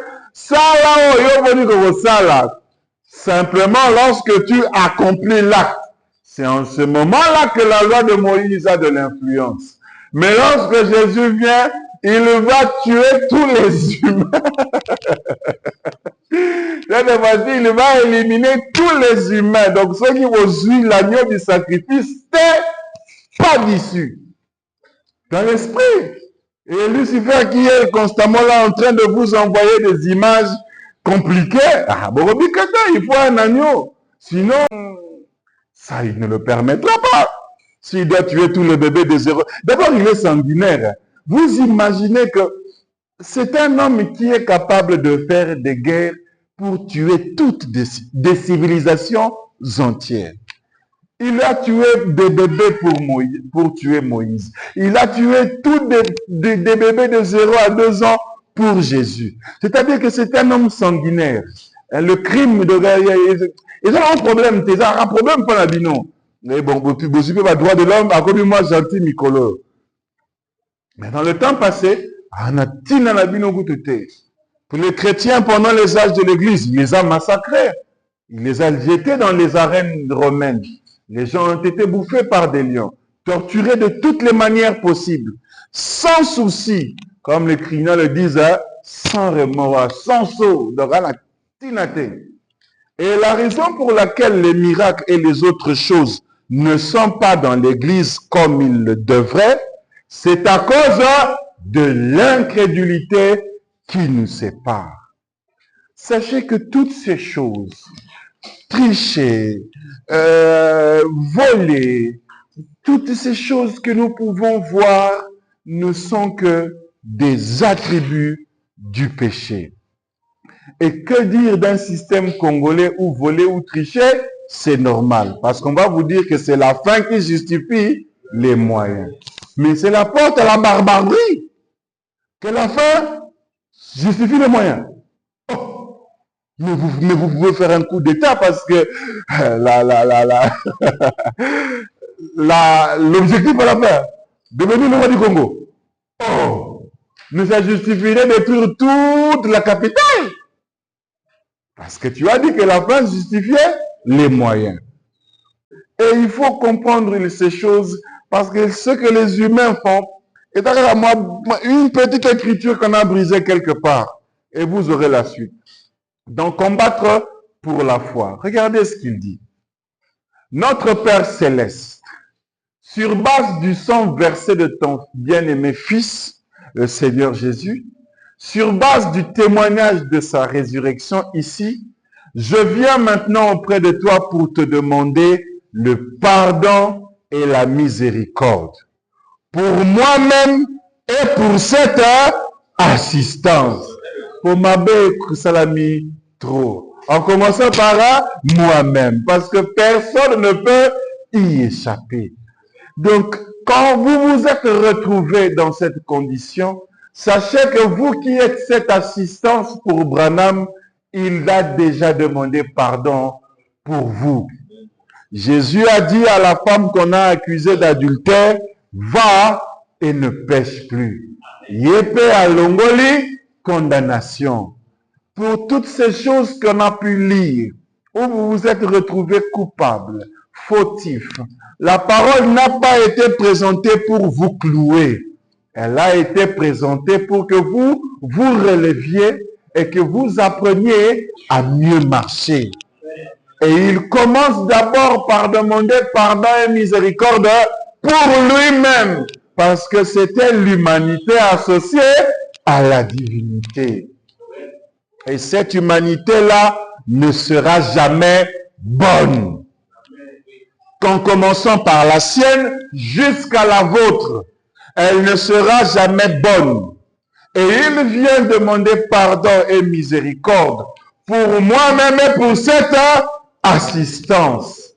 Simplement lorsque tu accomplis l'acte. C'est en ce moment-là que la loi de Moïse a de l'influence. Mais lorsque Jésus vient, il va tuer tous les humains. Cette fois-ci, il va éliminer tous les humains. Donc ceux qui vont suivre l'agneau du sacrifice, c'est pas d'issue. Dans l'esprit. Et Lucifer qui est constamment là en train de vous envoyer des images compliquées. Ah, bon, il faut un agneau. Sinon, ça, il ne le permettra pas. S'il doit tuer tous les bébés de 0. D'abord, il est sanguinaire. Vous imaginez que c'est un homme qui est capable de faire des guerres pour tuer toutes des civilisations entières. Il a tué des bébés pour tuer Moïse. Il a tué tous des bébés de 0 à 2 ans pour Jésus. C'est-à-dire que c'est un homme sanguinaire. Le crime de ils ont un problème, ils ont un problème pour la bino. Mais bon, vous suivez le droit de l'homme, à côté de moi, gentil, Nicolo. Mais dans le temps passé, pour les chrétiens, pendant les âges de l'Église, il les a massacrés. Il les a jetés dans les arènes romaines. Les gens ont été bouffés par des lions, torturés de toutes les manières possibles, sans souci, comme les criminels le disent, sans remords, sans saut, et la raison pour laquelle les miracles et les autres choses ne sont pas dans l'Église comme ils le devraient, c'est à cause de l'incrédulité qui nous sépare. Sachez que toutes ces choses, tricher, voler, toutes ces choses que nous pouvons voir ne sont que des attributs du péché. Et que dire d'un système congolais où voler ou tricher, c'est normal. Parce qu'on va vous dire que c'est la fin qui justifie les moyens. Mais c'est la porte à la barbarie. Que la fin justifie les moyens. Oh. Mais vous pouvez faire un coup d'état parce que l'objectif à la fin, devenir le roi du Congo. Oh. Mais ça justifierait de détruire toute la capitale. Parce que tu as dit que la fin justifiait les moyens. Et il faut comprendre ces choses parce que ce que les humains font est une petite écriture qu'on a brisée quelque part. Et vous aurez la suite. Donc, combattre pour la foi. Regardez ce qu'il dit. Notre Père Céleste, sur base du sang versé de ton bien-aimé Fils, le Seigneur Jésus, sur base du témoignage de sa résurrection ici, je viens maintenant auprès de toi pour te demander le pardon et la miséricorde. Pour moi-même et pour cette assistance. Pour m'abbé Salami trop. En commençant par moi-même. Parce que personne ne peut y échapper. Donc, quand vous vous êtes retrouvés dans cette condition, sachez que vous qui êtes cette assistance pour Branham, il a déjà demandé pardon pour vous. Jésus a dit à la femme qu'on a accusée d'adultère, va et ne pêche plus. Yépe à Longoli, condamnation. Pour toutes ces choses qu'on a pu lire, où vous vous êtes retrouvés coupables, fautifs, la parole n'a pas été présentée pour vous clouer. Elle a été présentée pour que vous vous releviez et que vous appreniez à mieux marcher. Et il commence d'abord par demander pardon et miséricorde pour lui-même, parce que c'était l'humanité associée à la divinité. Et cette humanité-là ne sera jamais bonne. Qu'en commençant par la sienne jusqu'à la vôtre, elle ne sera jamais bonne. Et il vient demander pardon et miséricorde pour moi-même et pour cette assistance,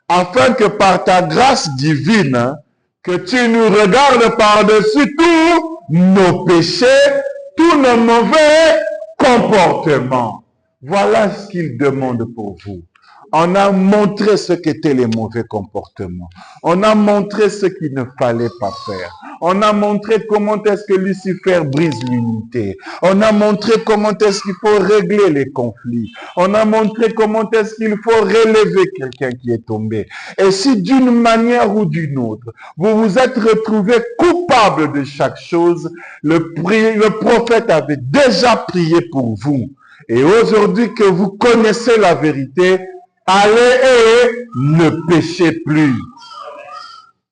afin que par ta grâce divine, que tu nous regardes par-dessus tous nos péchés, tous nos mauvais comportements. Voilà ce qu'il demande pour vous. On a montré ce qu'étaient les mauvais comportements. On a montré ce qu'il ne fallait pas faire. On a montré comment est-ce que Lucifer brise l'unité. On a montré comment est-ce qu'il faut régler les conflits. On a montré comment est-ce qu'il faut relever quelqu'un qui est tombé. Et si d'une manière ou d'une autre, vous vous êtes retrouvé coupable de chaque chose, le prophète avait déjà prié pour vous. Et aujourd'hui que vous connaissez la vérité, allez et ne péchez plus.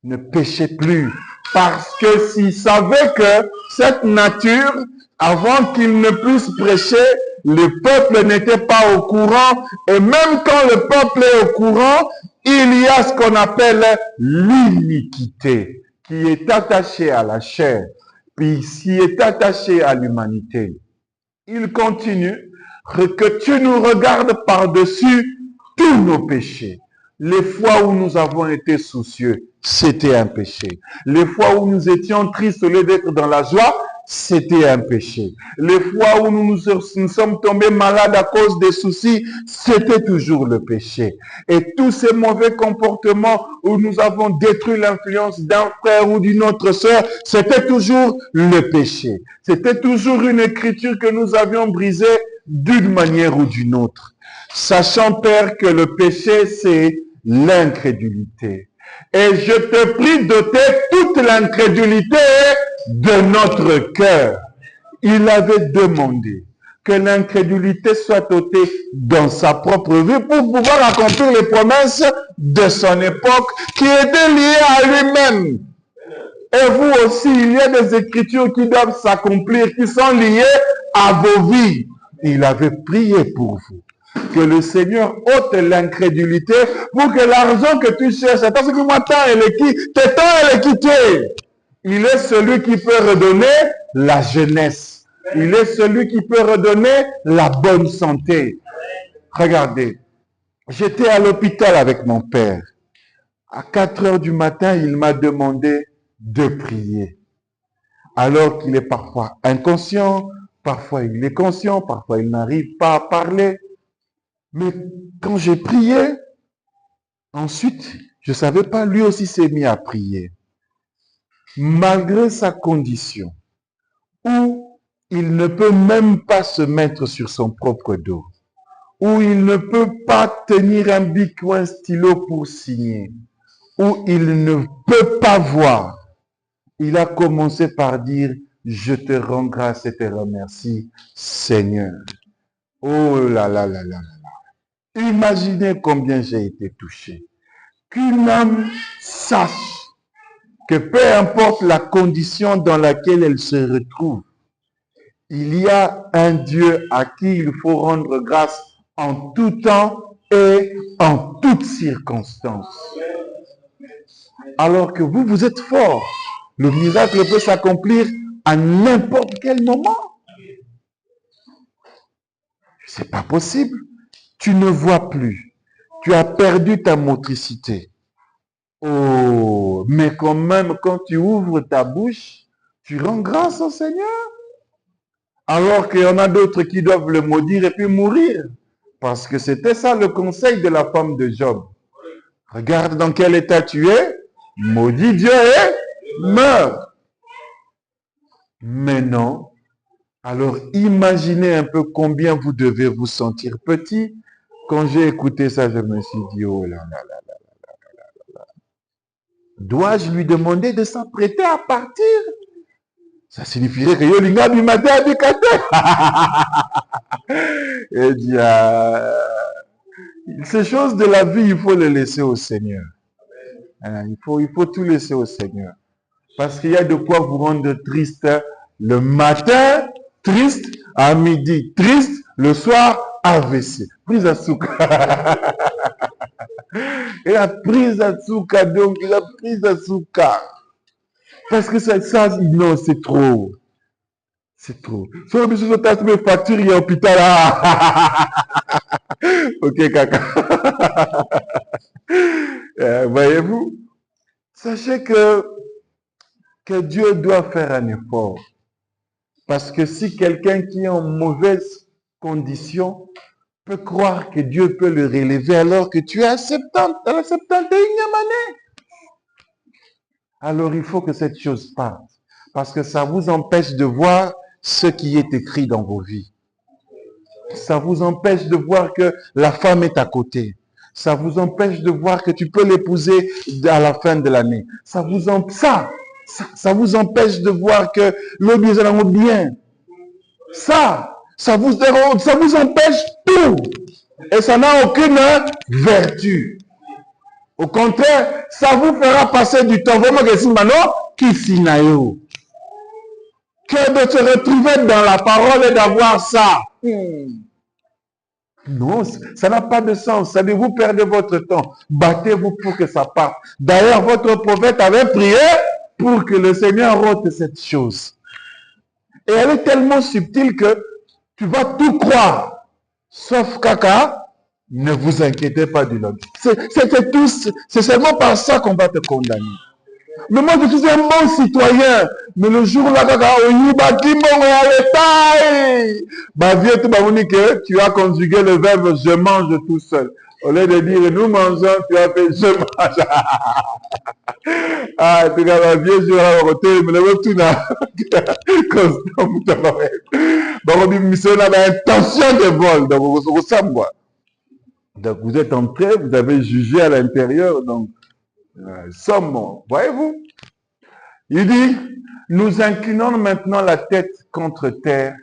Ne péchez plus. Parce que s'il savait que cette nature, avant qu'il ne puisse prêcher, le peuple n'était pas au courant. Et même quand le peuple est au courant, il y a ce qu'on appelle l'iniquité qui est attachée à la chair, puis qui est attachée à l'humanité. Il continue, que tu nous regardes par-dessus tous nos péchés. Les fois où nous avons été soucieux, c'était un péché. Les fois où nous étions tristes au lieu d'être dans la joie, c'était un péché. Les fois où nous sommes tombés malades à cause des soucis, c'était toujours le péché. Et tous ces mauvais comportements où nous avons détruit l'influence d'un frère ou d'une autre sœur, c'était toujours le péché. C'était toujours une écriture que nous avions brisée d'une manière ou d'une autre. Sachant, Père, que le péché, c'est l'incrédulité. Et je te prie d'ôter toute l'incrédulité de notre cœur. Il avait demandé que l'incrédulité soit ôtée dans sa propre vie pour pouvoir accomplir les promesses de son époque qui étaient liées à lui-même. Et vous aussi, il y a des écritures qui doivent s'accomplir, qui sont liées à vos vies. Il avait prié pour vous. Que le Seigneur ôte l'incrédulité pour que l'argent que tu cherches, parce que moi, temps elle est quitté. Il est celui qui peut redonner la jeunesse. Il est celui qui peut redonner la bonne santé. Regardez, j'étais à l'hôpital avec mon père. À 4 heures du matin, il m'a demandé de prier. Alors qu'il est parfois inconscient, parfois il est conscient, parfois il n'arrive pas à parler. Mais quand j'ai prié, ensuite, je ne savais pas, lui aussi s'est mis à prier. Malgré sa condition, où il ne peut même pas se mettre sur son propre dos, où il ne peut pas tenir un bic ou un stylo pour signer, où il ne peut pas voir, il a commencé par dire, je te rends grâce et te remercie, Seigneur. Oh là là là là. Imaginez combien j'ai été touché. Qu'une âme sache que peu importe la condition dans laquelle elle se retrouve, il y a un Dieu à qui il faut rendre grâce en tout temps et en toutes circonstances. Alors que vous, vous êtes fort. Le miracle peut s'accomplir à n'importe quel moment. C'est pas possible. Tu ne vois plus. Tu as perdu ta motricité. Oh, mais quand même, quand tu ouvres ta bouche, tu rends grâce au Seigneur. Alors qu'il y en a d'autres qui doivent le maudire et puis mourir. Parce que c'était ça le conseil de la femme de Job. Regarde dans quel état tu es, maudit Dieu et meurs. Mais non. Alors imaginez un peu combien vous devez vous sentir petit. Quand j'ai écouté ça, je me suis dit, oh là là là là là là là. Dois-je lui demander de s'apprêter à partir? Ça signifierait que Yolinga du matin à Bikate. Et Ces choses de la vie, il faut les laisser au Seigneur. Il faut tout laisser au Seigneur. Parce qu'il y a de quoi vous rendre triste le matin, triste à midi, triste le soir, AVC. Prise à souka. Et la prise à souka, donc, la prise à souka. Parce que ça, non, c'est trop. C'est trop. Si on a mes factures, il y a hôpital. Ok, caca. Voyez-vous, sachez que Dieu doit faire un effort. Parce que si quelqu'un qui est en mauvaise condition peut croire que Dieu peut le relever alors que tu es à la 71e année, alors il faut que cette chose parte. Parce que ça vous empêche de voir ce qui est écrit dans vos vies. Ça vous empêche de voir que la femme est à côté. Ça vous empêche de voir que tu peux l'épouser à la fin de l'année. Ça vous empêche de voir que le bien est bien. Ça vous empêche tout. Et ça n'a aucune vertu. Au contraire, ça vous fera passer du temps. Vraiment que si maintenant, qui finaille que de se retrouver dans la parole et d'avoir ça. Non, ça n'a pas de sens. Ça dit, vous perdez votre temps. Battez-vous pour que ça parte. D'ailleurs, votre prophète avait prié pour que le Seigneur ôte cette chose. Et elle est tellement subtile que tu vas tout croire. Sauf caca, ne vous inquiétez pas du lobby. C'est seulement par ça qu'on va te condamner. Mais moi, je suis un bon citoyen. Mais le jour là, tu as conjugué le verbe je mange tout seul. Au lieu de dire nous mangeons, tu as fait je mange. Ah, tu as la vieille jour à côté, mais le tout n'a constant. Mission là, intention de vol. Donc, vous ressemble quoi. Donc, vous êtes entré, vous avez jugé à l'intérieur. Donc, somme, voyez-vous? Il dit, nous inclinons maintenant la tête contre terre,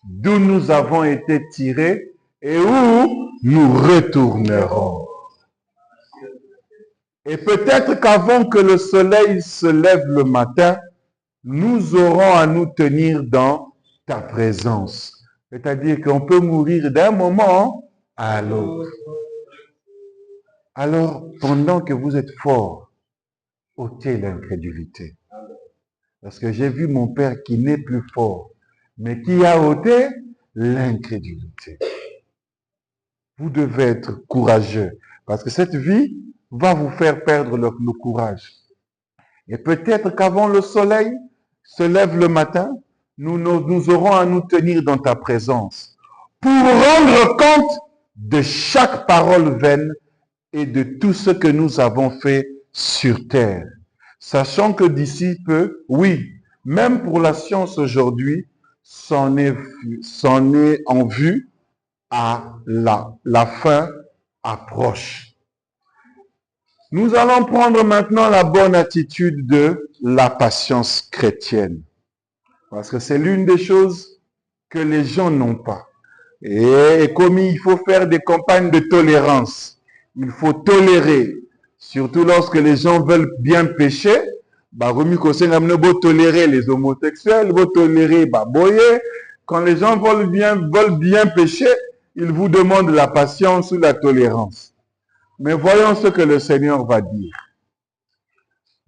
d'où nous avons été tirés et où nous retournerons. Et peut-être qu'avant que le soleil se lève le matin, nous aurons à nous tenir dans ta présence. C'est-à-dire qu'on peut mourir d'un moment à l'autre. Alors, pendant que vous êtes fort, ôtez l'incrédulité. Parce que j'ai vu mon père qui n'est plus fort, mais qui a ôté l'incrédulité. Vous devez être courageux, parce que cette vie va vous faire perdre le courage. Et peut-être qu'avant le soleil se lève le matin, nous aurons à nous tenir dans ta présence pour rendre compte de chaque parole vaine et de tout ce que nous avons fait sur terre. Sachant que d'ici peu, oui, même pour la science aujourd'hui, c'en est en vue à la fin approche. Nous allons prendre maintenant la bonne attitude de la patience chrétienne. Parce que c'est l'une des choses que les gens n'ont pas. Et comme il faut faire des campagnes de tolérance, il faut tolérer. Surtout lorsque les gens veulent bien pécher, tolérer les homosexuels, tolérer quand les gens veulent bien pécher, ils vous demandent la patience ou la tolérance. Mais voyons ce que le Seigneur va dire.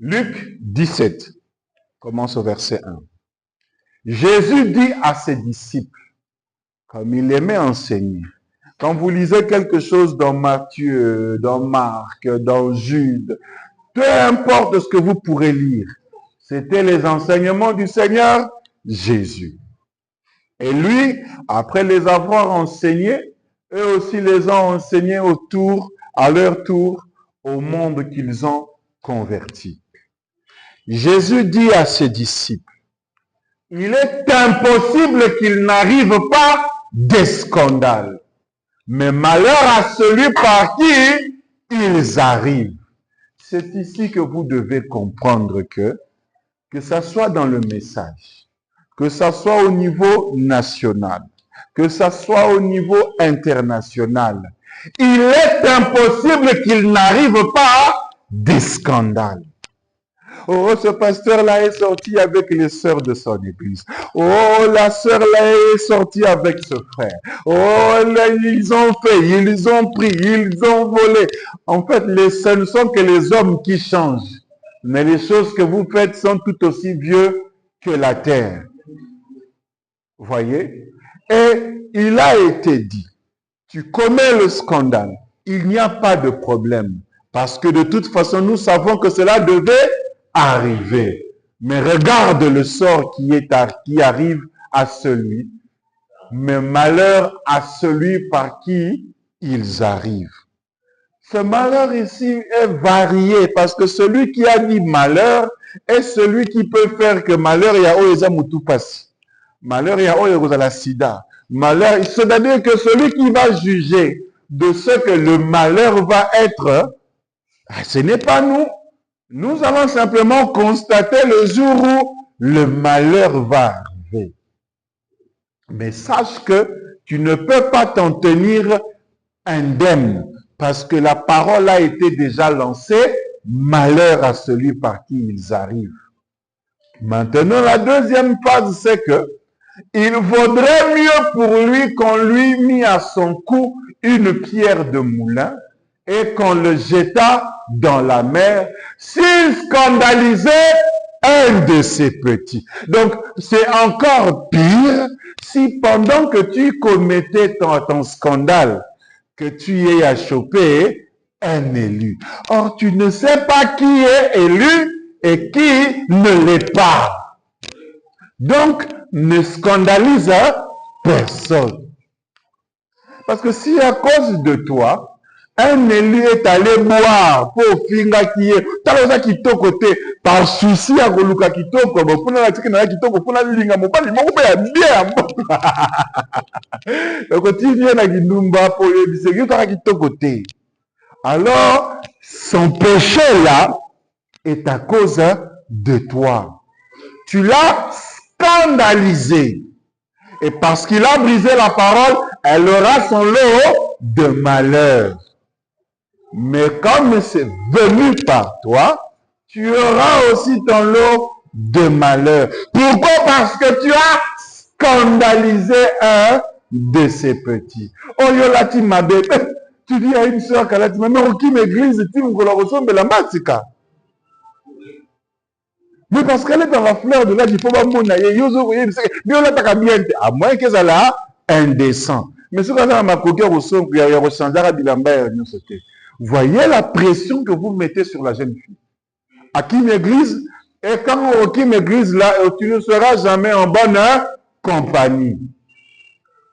Luc 17, commence au verset 1. Jésus dit à ses disciples, comme il aimait enseigner, quand vous lisez quelque chose dans Matthieu, dans Marc, dans Jude, peu importe ce que vous pourrez lire, c'était les enseignements du Seigneur Jésus. Et lui, après les avoir enseignés, eux aussi les ont enseignés à leur tour, au monde qu'ils ont converti. Jésus dit à ses disciples, il est impossible qu'il n'arrive pas des scandales, mais malheur à celui par qui ils arrivent. C'est ici que vous devez comprendre que ça soit dans le message, que ça soit au niveau national, que ça soit au niveau international, il est impossible qu'il n'arrive pas à des scandales. Oh, ce pasteur-là est sorti avec les sœurs de son église. Oh, la sœur-là est sortie avec ce frère. Oh, là, ils ont fait, ils ont pris, ils ont volé. En fait, ce ne sont que les hommes qui changent. Mais les choses que vous faites sont tout aussi vieux que la terre. Vous voyez? Et il a été dit, tu commets le scandale, il n'y a pas de problème. Parce que de toute façon, nous savons que cela devait arriver. Mais regarde le sort qui arrive à celui. Mais malheur à celui par qui ils arrivent. Ce malheur ici est varié parce que celui qui a dit malheur est celui qui peut faire que malheur y a tout passé. Malheur y a la sida. Malheur, c'est-à-dire que celui qui va juger de ce que le malheur va être, ce n'est pas nous. Nous allons simplement constater le jour où le malheur va arriver. Mais sache que tu ne peux pas t'en tenir indemne parce que la parole a été déjà lancée, malheur à celui par qui ils arrivent. Maintenant, la deuxième phase, c'est que il vaudrait mieux pour lui qu'on lui mit à son cou une pierre de moulin et qu'on le jeta dans la mer s'il scandalisait un de ses petits. Donc, c'est encore pire si pendant que tu commettais ton scandale, que tu aies à choper un élu. Or, tu ne sais pas qui est élu et qui ne l'est pas. Donc, ne scandalise personne. Parce que si à cause de toi, un élu est allé boire pour finga qui est, t'as qui to côté par souci à Goluka qui to comme pour la tique na qui to pour la linga mon pas mon pas bien. Donc tu viens à Gindumba pour le bisegui t'as qui to côté. Alors son péché là est à cause de toi. Tu l'as scandalisé. Et parce qu'il a brisé la parole, elle aura son lot de malheur. Mais comme c'est venu par toi, tu auras aussi ton lot de malheur. Pourquoi? Parce que tu as scandalisé un de ses petits. Oh, yo là, tu m'as dit, tu dis à une soeur qu'elle a dit, mais qui m'église, tu me ressemble la matika. Mais parce qu'elle est dans la fleur de l'âge, il faut pas monayer, à moins que ça là indécent. Mais ce qu'on a ma coquille ressemble, il y a ressemblé à Bilamba. Vous voyez la pression que vous mettez sur la jeune fille. À qui m'église, et quand au qui m'église là, tu ne seras jamais en bonne compagnie.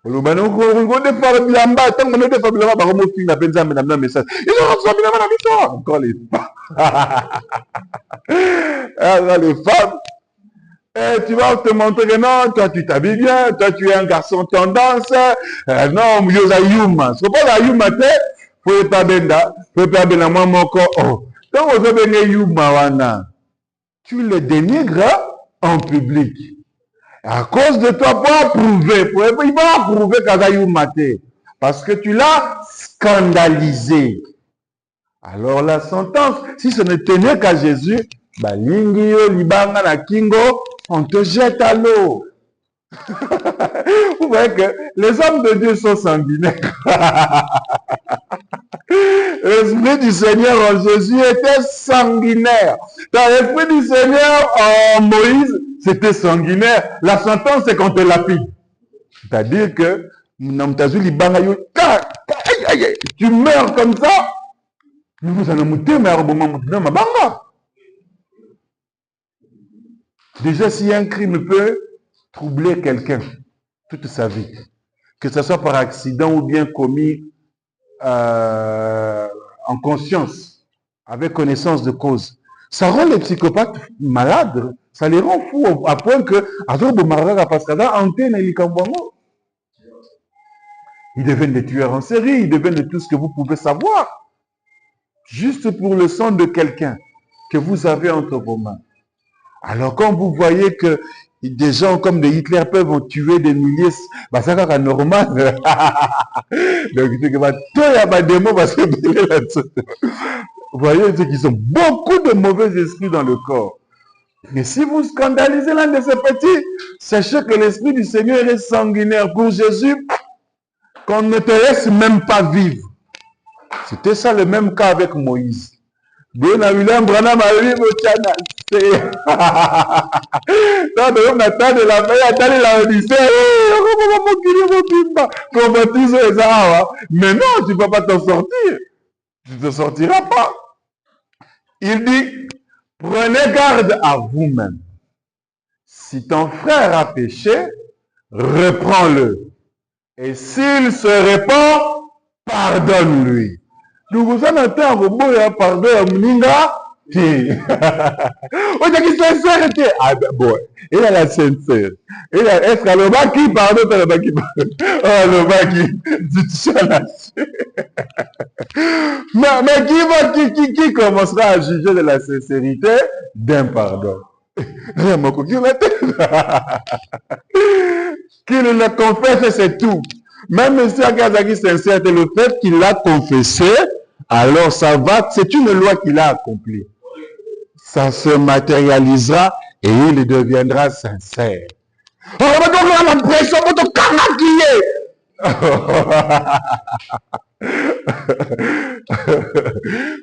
Ils ont encore les femmes. Et tu vas te montrer que non, toi tu t'habilles bien, toi tu es un garçon tendance. Non, Yosayouma. Ce n'est pas la Youma, faut pas benda, faut pas benda moi mon corps. Oh, quand vous avez Youma wana, tu le dénigres en public. À cause de toi, pour approuver, il va approuver Youma parce que tu l'as scandalisé. Alors la sentence, si ce ne tenait qu'à Jésus, Balingio, Libanga, la Kingo, on te jette à l'eau. Vous voyez que les hommes de Dieu sont sanguinaires. L'esprit du Seigneur en Jésus était sanguinaire. Dans l'esprit du Seigneur en Moïse, c'était sanguinaire. La sentence, c'est qu'on te lapide. C'est-à-dire que tu meurs comme ça. Déjà, si un crime peut troubler quelqu'un toute sa vie, que ce soit par accident ou bien commis en conscience, avec connaissance de cause, ça rend les psychopathes malades, ça les rend fous à point que ils deviennent des tueurs en série, ils deviennent de tout ce que vous pouvez savoir, juste pour le sang de quelqu'un que vous avez entre vos mains. Alors quand vous voyez que Des gens comme des Hitler peuvent tuer des milliers. Bah, ça c'est normal. Donc, il y a des démons parce que vous voyez, c'est qu'ils ont beaucoup de mauvais esprits dans le corps. Mais si vous scandalisez l'un de ces petits, sachez que l'Esprit du Seigneur est sanguinaire. Pour Jésus, qu'on ne te laisse même pas vivre. C'était ça le même cas avec Moïse. Bien à William Branham a eu le channel. Tant de l'homme attend de la paix, attend la Odyssée. Mais non, tu ne vas pas t'en sortir. Tu ne te sortiras pas. Il dit, prenez garde à vous-même. Si ton frère a péché, reprends-le. Et s'il se répand, pardonne-lui. Donc, vous en avez un robot et un pardon à Mninga. On dit qu'il est sincère. Ah ben bon, il a la sincère. Est-ce que le bas qui pardonne, le bas qui pardonne? Oh, le bas qui dit ça là-dessus. Mais qui commencera à juger de la sincérité d'un pardon? Qu'il le confesse, c'est tout. Même si Akazaki sincère, le fait qu'il l'a confessé, alors ça va, c'est une loi qu'il a accomplie. Ça se matérialisera et il deviendra sincère. Oh, mais donc on a l'impression que tu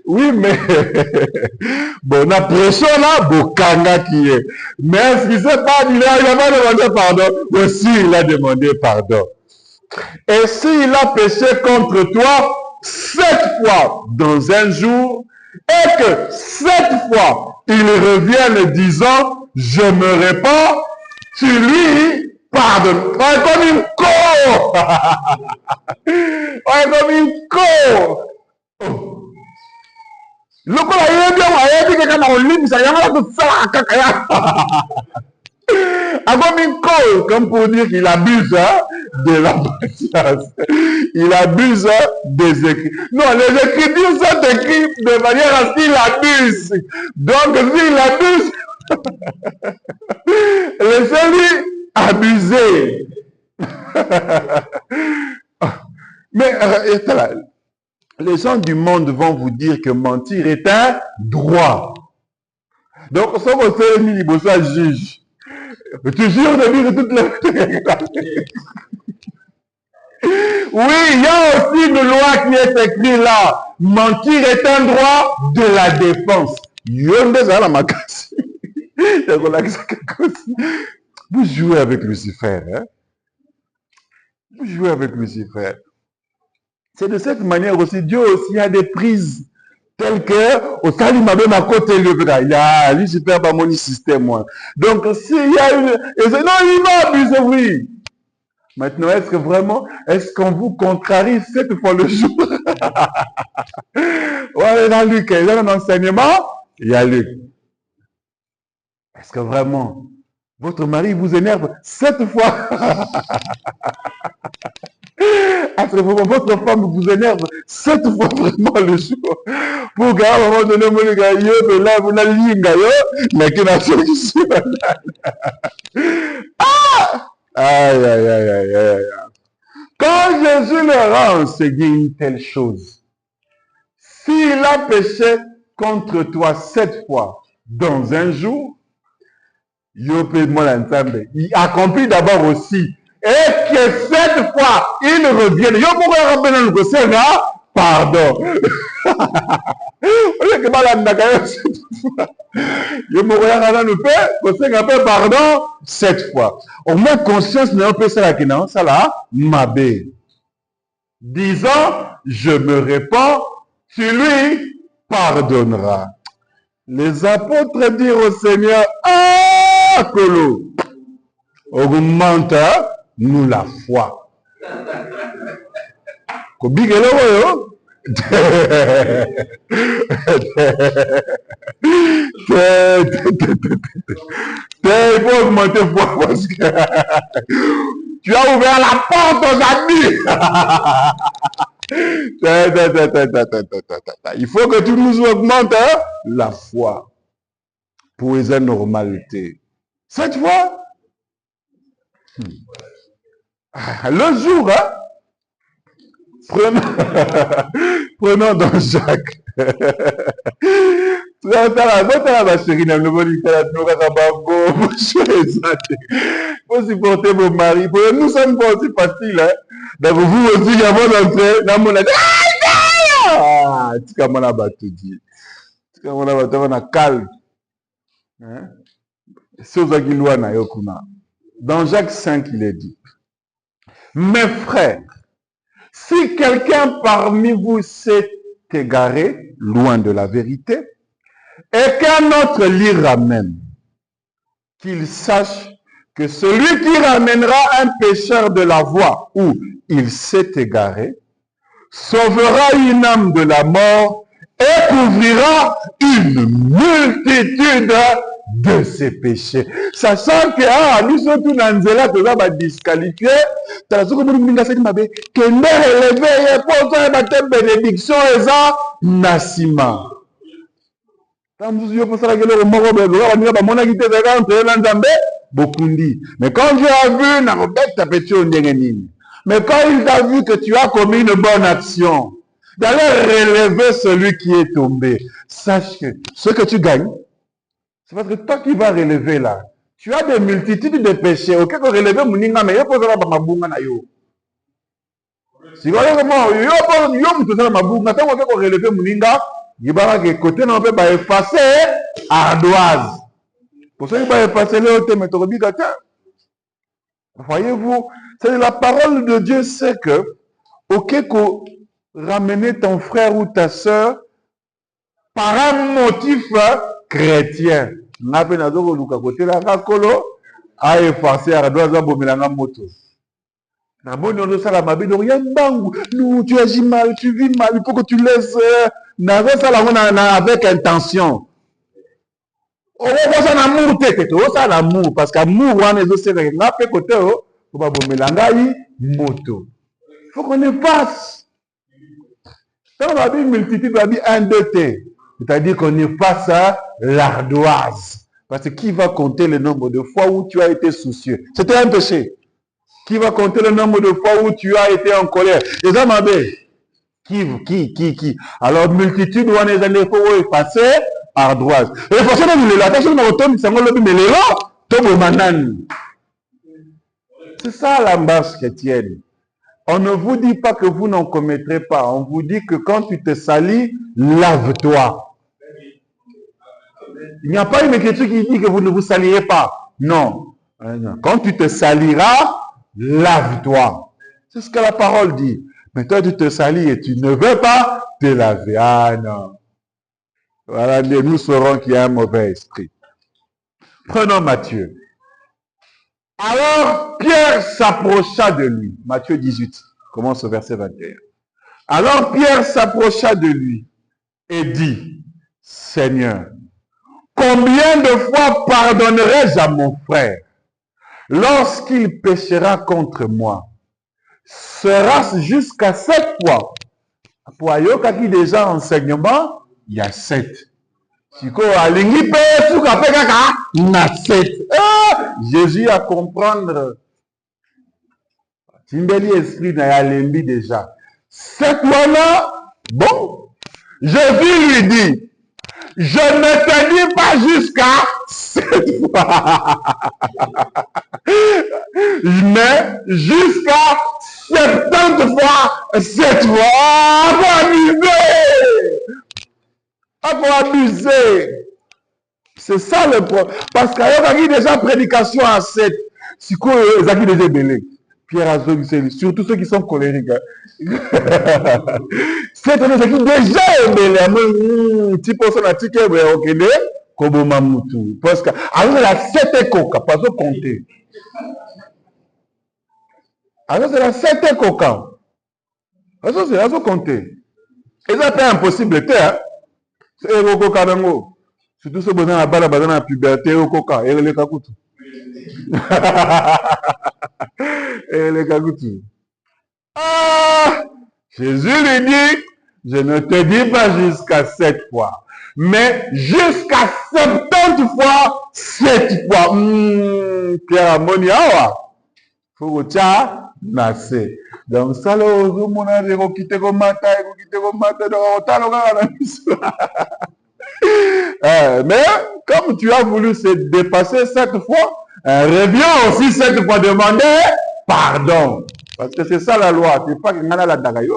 oui, mais bon, la pression là, Bokanga qui est. Mais est-ce qu'il s'est pas dit là, il a pas demandé pardon? Aussi, il a demandé pardon. Et s'il a péché contre toi 7 fois dans un jour, et que 7 fois il revienne disant, je me répands, tu lui pardonnes. Comme une co. Comme une co. Lokola yebi ayebi kaka na olimisa yanga to sala kaka ya. Comme pour dire qu'il abuse de la patience. Il abuse des écrits. Non, les écritures sont écrites de manière à ce qu'il abuse. Donc, s'il abuse, laissez-lui abuser. Mais, les gens du monde vont vous dire que mentir est un droit. Donc, si vous savez, il faut juge. Tu jures de dire toutes les... Oui, il y a aussi une loi qui est écrite là. Mentir est un droit de la défense. Vous jouez avec Lucifer. Hein? Vous jouez avec Lucifer. C'est de cette manière aussi, Dieu aussi a des prises telles que, au salut m'a même à côté le vrai. Il y a Lucifer par mon système, moi. Donc, s'il y a une, et non, il va abuser, oui. Maintenant, est-ce que vraiment, est-ce qu'on vous contrarie 7 fois le jour? Ouais, dans Luc, il y a un enseignement, il y a Luc. Est-ce que vraiment, votre mari vous énerve 7 fois? Est-ce que votre femme vous énerve 7 fois vraiment le jour? Pour qu'à un moment donné, vous les gars, là, vous n'avez rien, mais qu'il y a une solution. Ah! Aïe, aïe, aïe, aïe, aïe. Quand Jésus leur a enseigné une telle chose, s'il a péché contre toi 7 fois dans un jour, il accomplit d'abord aussi. Et que 7 fois, il revienne. Pardon. Pardon 7 fois. Au moins, conscience n'a pas ça là, mabé. Disant, je me répands, tu lui pardonneras. Les apôtres dirent au Seigneur, ah, Colo, augmente-nous la foi. Kobigelo yo. Il faut augmenter foi parce que tu as ouvert la porte aux amis. Il faut que tu nous augmentes la foi pour les normalités. 7 fois, Le jour, hein, prenons, prenons dans Jacques. Faut supporter vos maris. Nous sommes pas aussi faciles. Hein? Donc vous aussi, avant d'entrer dans mon ah, tu comme on a battu dit. Tu comme on a battu, on a calme. Dans Jacques 5, il est dit, mes frères, si quelqu'un parmi vous s'est égaré, loin de la vérité, et qu'un autre l'y ramène, qu'il sache que celui qui ramènera un pécheur de la voie où il s'est égaré, sauvera une âme de la mort et couvrira une multitude de ses péchés. Sachant que nous sommes tous dans nzela toza disqualifié, tazo ko muninga sadi mabe kende relever pour ça battre bénédiction eza nasima. Tambuzu yo posala kelo ko moko be lo ba mona kite za entre na nzambe bokundi. Mais quand Dieu a vu na robeta petio ndenge nini. Mais quand il t'a vu que tu as commis une bonne action, d'aller relever celui qui est tombé, sache que ce que tu gagnes, c'est parce que toi qui vas relever là, tu as des multitudes de péchés. Ok, que relever muninga, mais yo posala ba mabunga na yo. Si vous voyez comment yo mutosala mabunga, tant que relever muninga, yibara ke côté na peut pas effacer ardoise. Pour ça il va effacer le côté mais to bika ta. Voyez-vous, c'est la parole de Dieu, c'est que ok, que ramener ton frère ou ta soeur par un motif chrétien. N'a pas d'abord le côté la rakolo a effacé à doit abomelanga moto. Na bon on ça la mabe de rien bangu. Nous tu agis mal, tu vis mal, il faut que tu laisses n'avait ça là avec intention. On va ça l'amour tete, on ça l'amour parce qu'amour on est aussi n'a pas côté pour abomelanga moto. Il faut qu'on efface. Dans la Bible, multitude, la Bible 1, 2, T. C'est-à-dire qu'on efface l'ardoise. Parce que qui va compter le nombre de fois où tu as été soucieux? C'était un péché. Qui va compter le nombre de fois où tu as été en colère? Et ça m'a dit. Qui? Alors, multitude, on est allé pour effacer ardoise. Et pour ça, nous l'attention dans l'automne, c'est un lobby, mais les gens, tombe manan. C'est ça la marche chrétienne. On ne vous dit pas que vous n'en commettrez pas. On vous dit que quand tu te salis, lave-toi. Il n'y a pas une écriture qui dit que vous ne vous salirez pas. Non. Quand tu te saliras, lave-toi. C'est ce que la parole dit. Mais toi, tu te salis et tu ne veux pas te laver. Ah non. Voilà, nous saurons qu'il y a un mauvais esprit. Prenons Matthieu. Alors Pierre s'approcha de lui. Matthieu 18, commence au verset 21. Alors Pierre s'approcha de lui et dit, Seigneur, combien de fois pardonnerai-je à mon frère lorsqu'il péchera contre moi? Sera-ce jusqu'à 7 fois? Pour Ayoka qui déjà enseignement, il y a 7. Jésus a comprendre. Timbeli esprit n'a lembi déjà. Cette fois-là, bon, Jésus lui dit, je ne te dis pas jusqu'à 7 fois, mais jusqu'à 70 fois 7 fois. Pour abuser. Pour abuser. C'est ça le problème. Parce qu'il y a déjà prédication à 7. Si quoi, ils ont déjà belé. Pierre Azog, surtout ceux qui sont colériques. C'est un qui déjà belé. Tu penses à ticket, mais ok, comme Mamoutou. Parce que, alors, la 7 coca, pas de compter. Alors, c'est la 7 coca. Alors, c'est la compter. Et ça, c'est impossible, hein. C'est un coca d'ango. Surtout ceux qui ont la puberté au coca. Et les kakoutou. Et les kakoutou. Ah! Jésus lui dit, je ne te dis pas jusqu'à 7 fois, mais jusqu'à 70 fois 7 fois. Pierre Amoniawa. faut retia nase. Donc ça là ozomona ekokite komata donc otala kaka na miso. Mais comme tu as voulu se dépasser cette fois, reviens aussi cette fois demander pardon. Parce que c'est ça la loi. C'est pas que ngana la dagayo.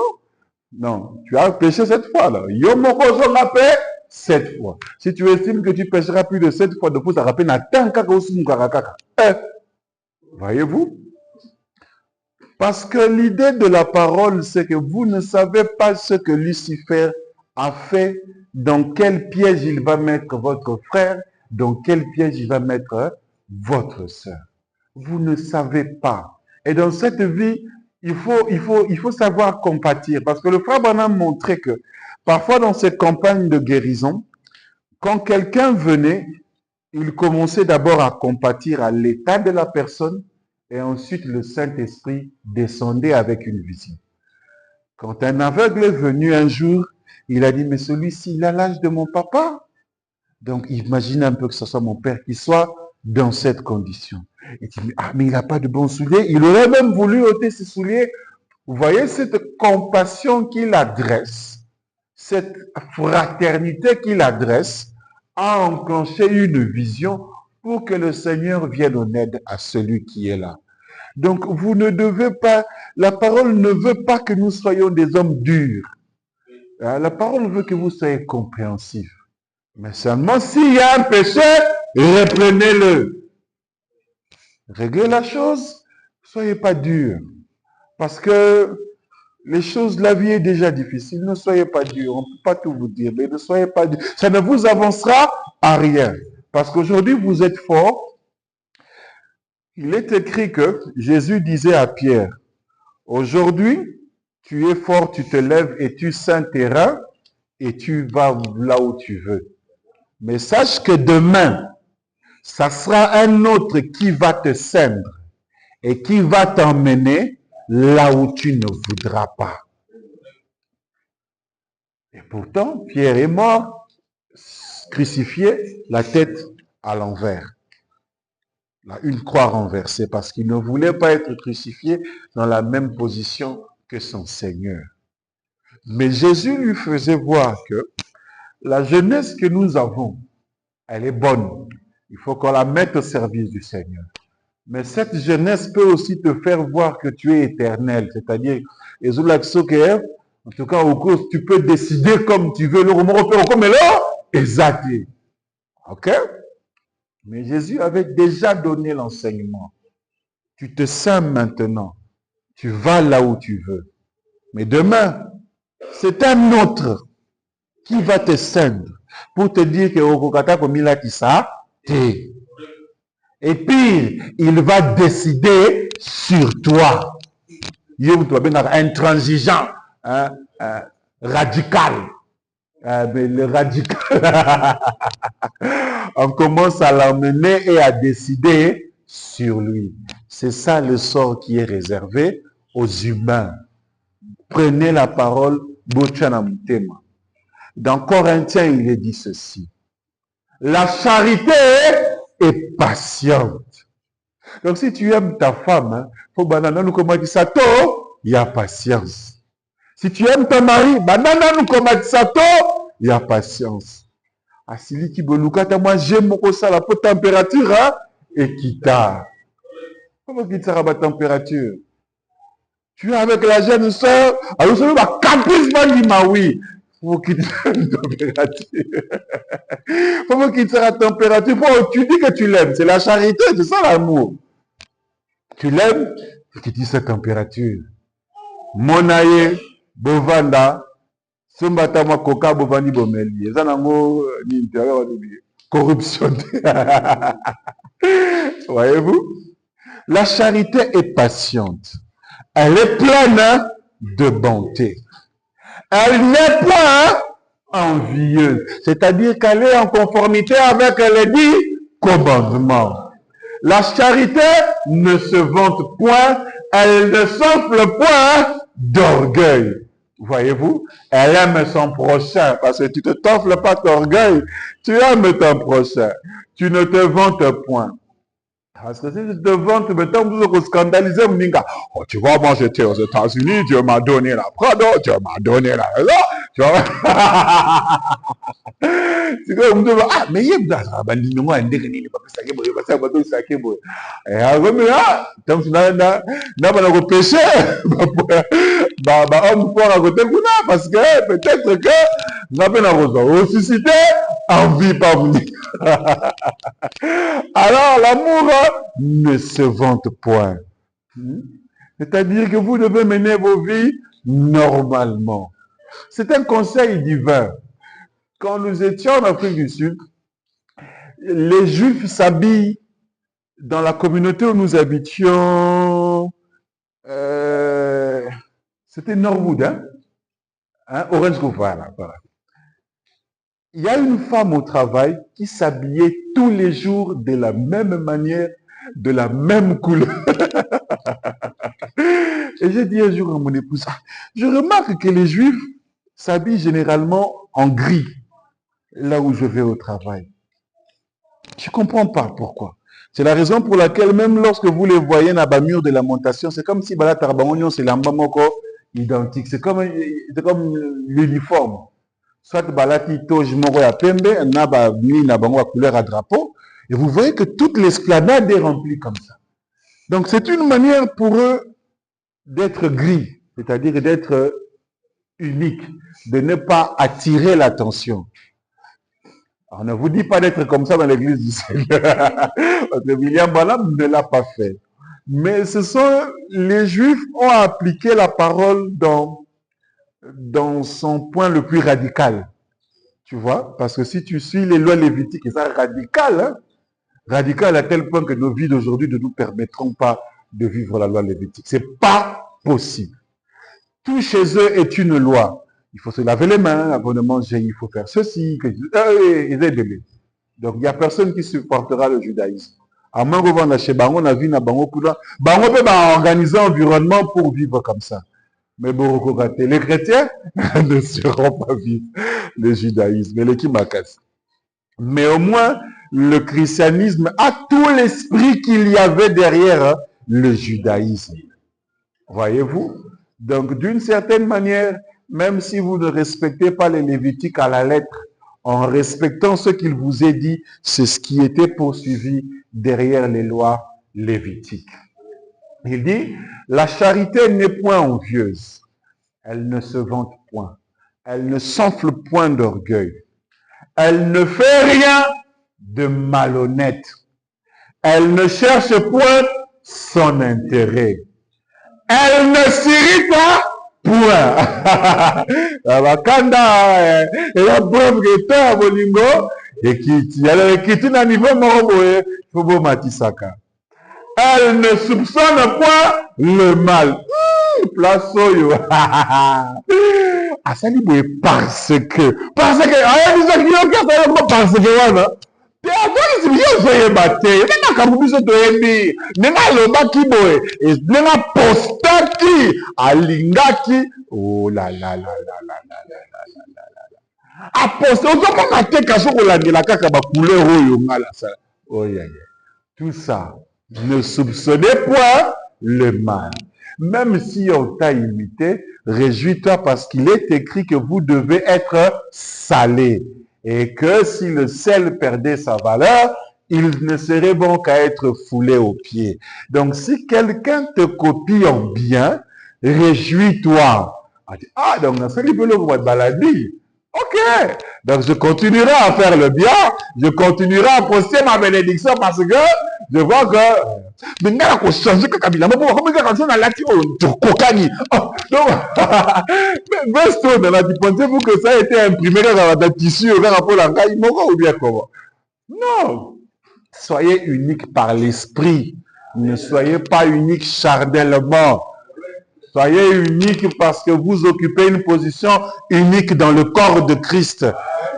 Non, tu as péché cette fois-là. Yo moko zongape cette fois. Si tu estimes que tu pécheras plus de 7 fois, de plus, ça rappelle n'attends kaka aussi mukakaka. Voyez-vous? Parce que l'idée de la parole, c'est que vous ne savez pas ce que Lucifer a fait, dans quel piège il va mettre votre frère, dans quel piège il va mettre votre sœur. Vous ne savez pas. Et dans cette vie, il faut savoir compatir. Parce que le frère Branham montrait que parfois dans ces campagnes de guérison, quand quelqu'un venait, il commençait d'abord à compatir à l'état de la personne et ensuite le Saint-Esprit descendait avec une vision. Quand un aveugle est venu un jour, il a dit, mais celui-ci, il a l'âge de mon papa. Donc, imagine un peu que ce soit mon père qui soit dans cette condition. Il dit, ah, mais il n'a pas de bons souliers. Il aurait même voulu ôter ses souliers. Vous voyez cette compassion qu'il adresse, cette fraternité qu'il adresse, a enclenché une vision pour que le Seigneur vienne en aide à celui qui est là. Donc, vous ne devez pas, la parole ne veut pas que nous soyons des hommes durs. La parole veut que vous soyez compréhensifs. Mais seulement s'il y a un péché, reprenez-le. Réglez la chose, soyez pas durs. Parce que les choses, la vie est déjà difficile. Ne soyez pas durs, on ne peut pas tout vous dire, mais ne soyez pas durs. Ça ne vous avancera à rien. Parce qu'aujourd'hui, vous êtes forts. Il est écrit que Jésus disait à Pierre, aujourd'hui, tu es fort, tu te lèves et tu ceins tes reins et tu vas là où tu veux. Mais sache que demain, ça sera un autre qui va te ceindre et qui va t'emmener là où tu ne voudras pas. Et pourtant, Pierre est mort, crucifié, la tête à l'envers. Une croix renversée parce qu'il ne voulait pas être crucifié dans la même position que son Seigneur. Mais Jésus lui faisait voir que la jeunesse que nous avons, elle est bonne. Il faut qu'on la mette au service du Seigneur. Mais cette jeunesse peut aussi te faire voir que tu es éternel. C'est-à-dire, en tout cas, tu peux décider comme tu veux. Exact. Ok? Mais Jésus avait déjà donné l'enseignement. Tu te sens maintenant. Tu vas là où tu veux. Mais demain, c'est un autre qui va te ceindre pour te dire que Okokata Komila Kisa, t'es. Et pire, il va décider sur toi. Intransigeant, radical. Mais le radical, on commence à l'emmener et à décider sur lui. C'est ça le sort qui est réservé aux humains. Prenez la parole, dans Corinthiens, il est dit ceci. La charité est patiente. Donc si tu aimes ta femme, il y a patience. Si tu aimes ton mari, il y a patience. Asili qui bolukata, moi j'aime ça la température et quitta. Comment quitter la température? Tu es avec la jeune soeur, alors ça va caprice oui. Faut quitter la température. Faut quitter la température. Tu dis que tu l'aimes, c'est la charité, c'est ça l'amour. Tu l'aimes, faut quitter cette température. Monaye, bovanda, sombata ma koka bovani bomeli. Ezanango ni corruption. Voyez-vous? La charité est patiente. Elle est pleine de bonté. Elle n'est pas envieuse. C'est-à-dire qu'elle est en conformité avec les 10 commandements. La charité ne se vante point, elle ne s'enfle point d'orgueil. Voyez-vous, elle aime son prochain parce que tu ne t'enfles pas d'orgueil, tu aimes ton prochain. Tu ne te vantes point. Parce que si je te vante, maintenant, vous scandalisez, vous dites, oh, tu vois, moi, j'étais aux États-Unis, Dieu m'a donné la Prado, Dieu m'a donné la raison, tu vois. C'est comme, ah, mais il y a un bandit, non, un dégueulasse, il n'est pas ça, il n'est pas ça, il n'est pas ça, il n'est pas ça. Et alors, mais là, tant que n'a pas péché, bah, on peut raconter parce que peut-être que nous avons ressuscité en vie par vous. Alors, l'amour ne se vante point. C'est-à-dire que vous devez mener vos vies normalement. C'est un conseil divin. Quand nous étions en Afrique du Sud, les Juifs s'habillent dans la communauté où nous habitions. C'était Norwood, Orange Grove, voilà. Il y a une femme au travail qui s'habillait tous les jours de la même manière, de la même couleur. Et j'ai dit un jour à mon épouse, je remarque que les Juifs s'habillent généralement en gris, là où je vais au travail. Je ne comprends pas pourquoi. C'est la raison pour laquelle même lorsque vous les voyez dans le mur de lamentation, c'est comme si c'est l'ambamoko identique. C'est comme l'uniforme. Soit balati toj moko ya pembe, na bango couleur à drapeau, et vous voyez que toute l'esplanade est remplie comme ça. Donc c'est une manière pour eux d'être gris, c'est-à-dire d'être unique, de ne pas attirer l'attention. On ne vous dit pas d'être comme ça dans l'église du Seigneur, parce que William Branham ne l'a pas fait. Mais ce sont les Juifs ont appliqué la parole dans son point le plus radical. Tu vois, parce que si tu suis les lois lévitiques, c'est radical, radical à tel point que nos vies d'aujourd'hui ne nous permettront pas de vivre la loi lévitique. C'est pas possible. Tout chez eux est une loi. Il faut se laver les mains avant de manger, il faut faire ceci. Donc il n'y a personne qui supportera le judaïsme. À moins que vous chez Bango, on a vu Bango peut organiser un environnement pour vivre comme ça. Mais les chrétiens ne seront pas vivre le judaïsme. Mais au moins, le christianisme a tout l'esprit qu'il y avait derrière le judaïsme. Voyez-vous? Donc, d'une certaine manière, même si vous ne respectez pas les Lévitiques à la lettre, en respectant ce qu'il vous est dit, c'est ce qui était poursuivi derrière les lois lévitiques. Il dit, la charité n'est point envieuse, elle ne se vante point, elle ne s'enfle point d'orgueil, elle ne fait rien de malhonnête, elle ne cherche point son intérêt, elle ne s'irrite point. Bakanda la preuve que ta bolingo ekiti alors ekiti na niveau moko boye fobo matisaka. Elle ne soupçonne point le mal. Place oyo. Asali boye parce que aya biso kiyoka parce que wana teakolisi biso ozoyeba te ndenge akambo biso toyebi ndenge alobaki boye ndenge apostaki alingaki aposte ozomona te kaso kolandela kaka bacouleur oyo ngala sala oyaya tout ça ne soupçonnez point le mal. Même si on t'a imité, réjouis-toi parce qu'il est écrit que vous devez être salés. Et que si le sel perdait sa valeur, il ne serait bon qu'à être foulé aux pieds. Donc si quelqu'un te copie en bien, réjouis-toi. Ah, donc dans ce livre, de maladie. Ok, donc je continuerai à faire le bien, je continuerai à poster ma bénédiction parce que je vois que maintenant qu'on change que Kabila, mais comment ça quand on a l'actif au Kokani. Donc, pensez-vous que ça a été imprimé dans la tissu au rapport à ou bien comment? Non, soyez unique par l'esprit, ne soyez pas unique charnellement. Soyez unique parce que vous occupez une position unique dans le corps de Christ.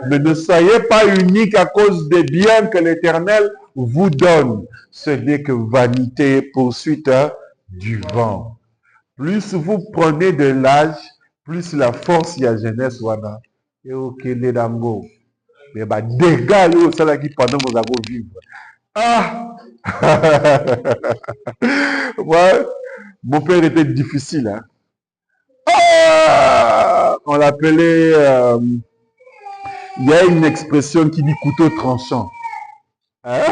Mais ne soyez pas unique à cause des biens que l'Éternel vous donne. Ce n'est que vanité, poursuite du vent. Plus vous prenez de l'âge, plus la force y a jeunesse wana. Et ok, les dango. Mais bah dégâts ça là qui pendant vous avez vivre. Ah! Ouais, mon père était difficile. Hein. Ah! On l'appelait... il y a une expression qui dit couteau tranchant. Hein?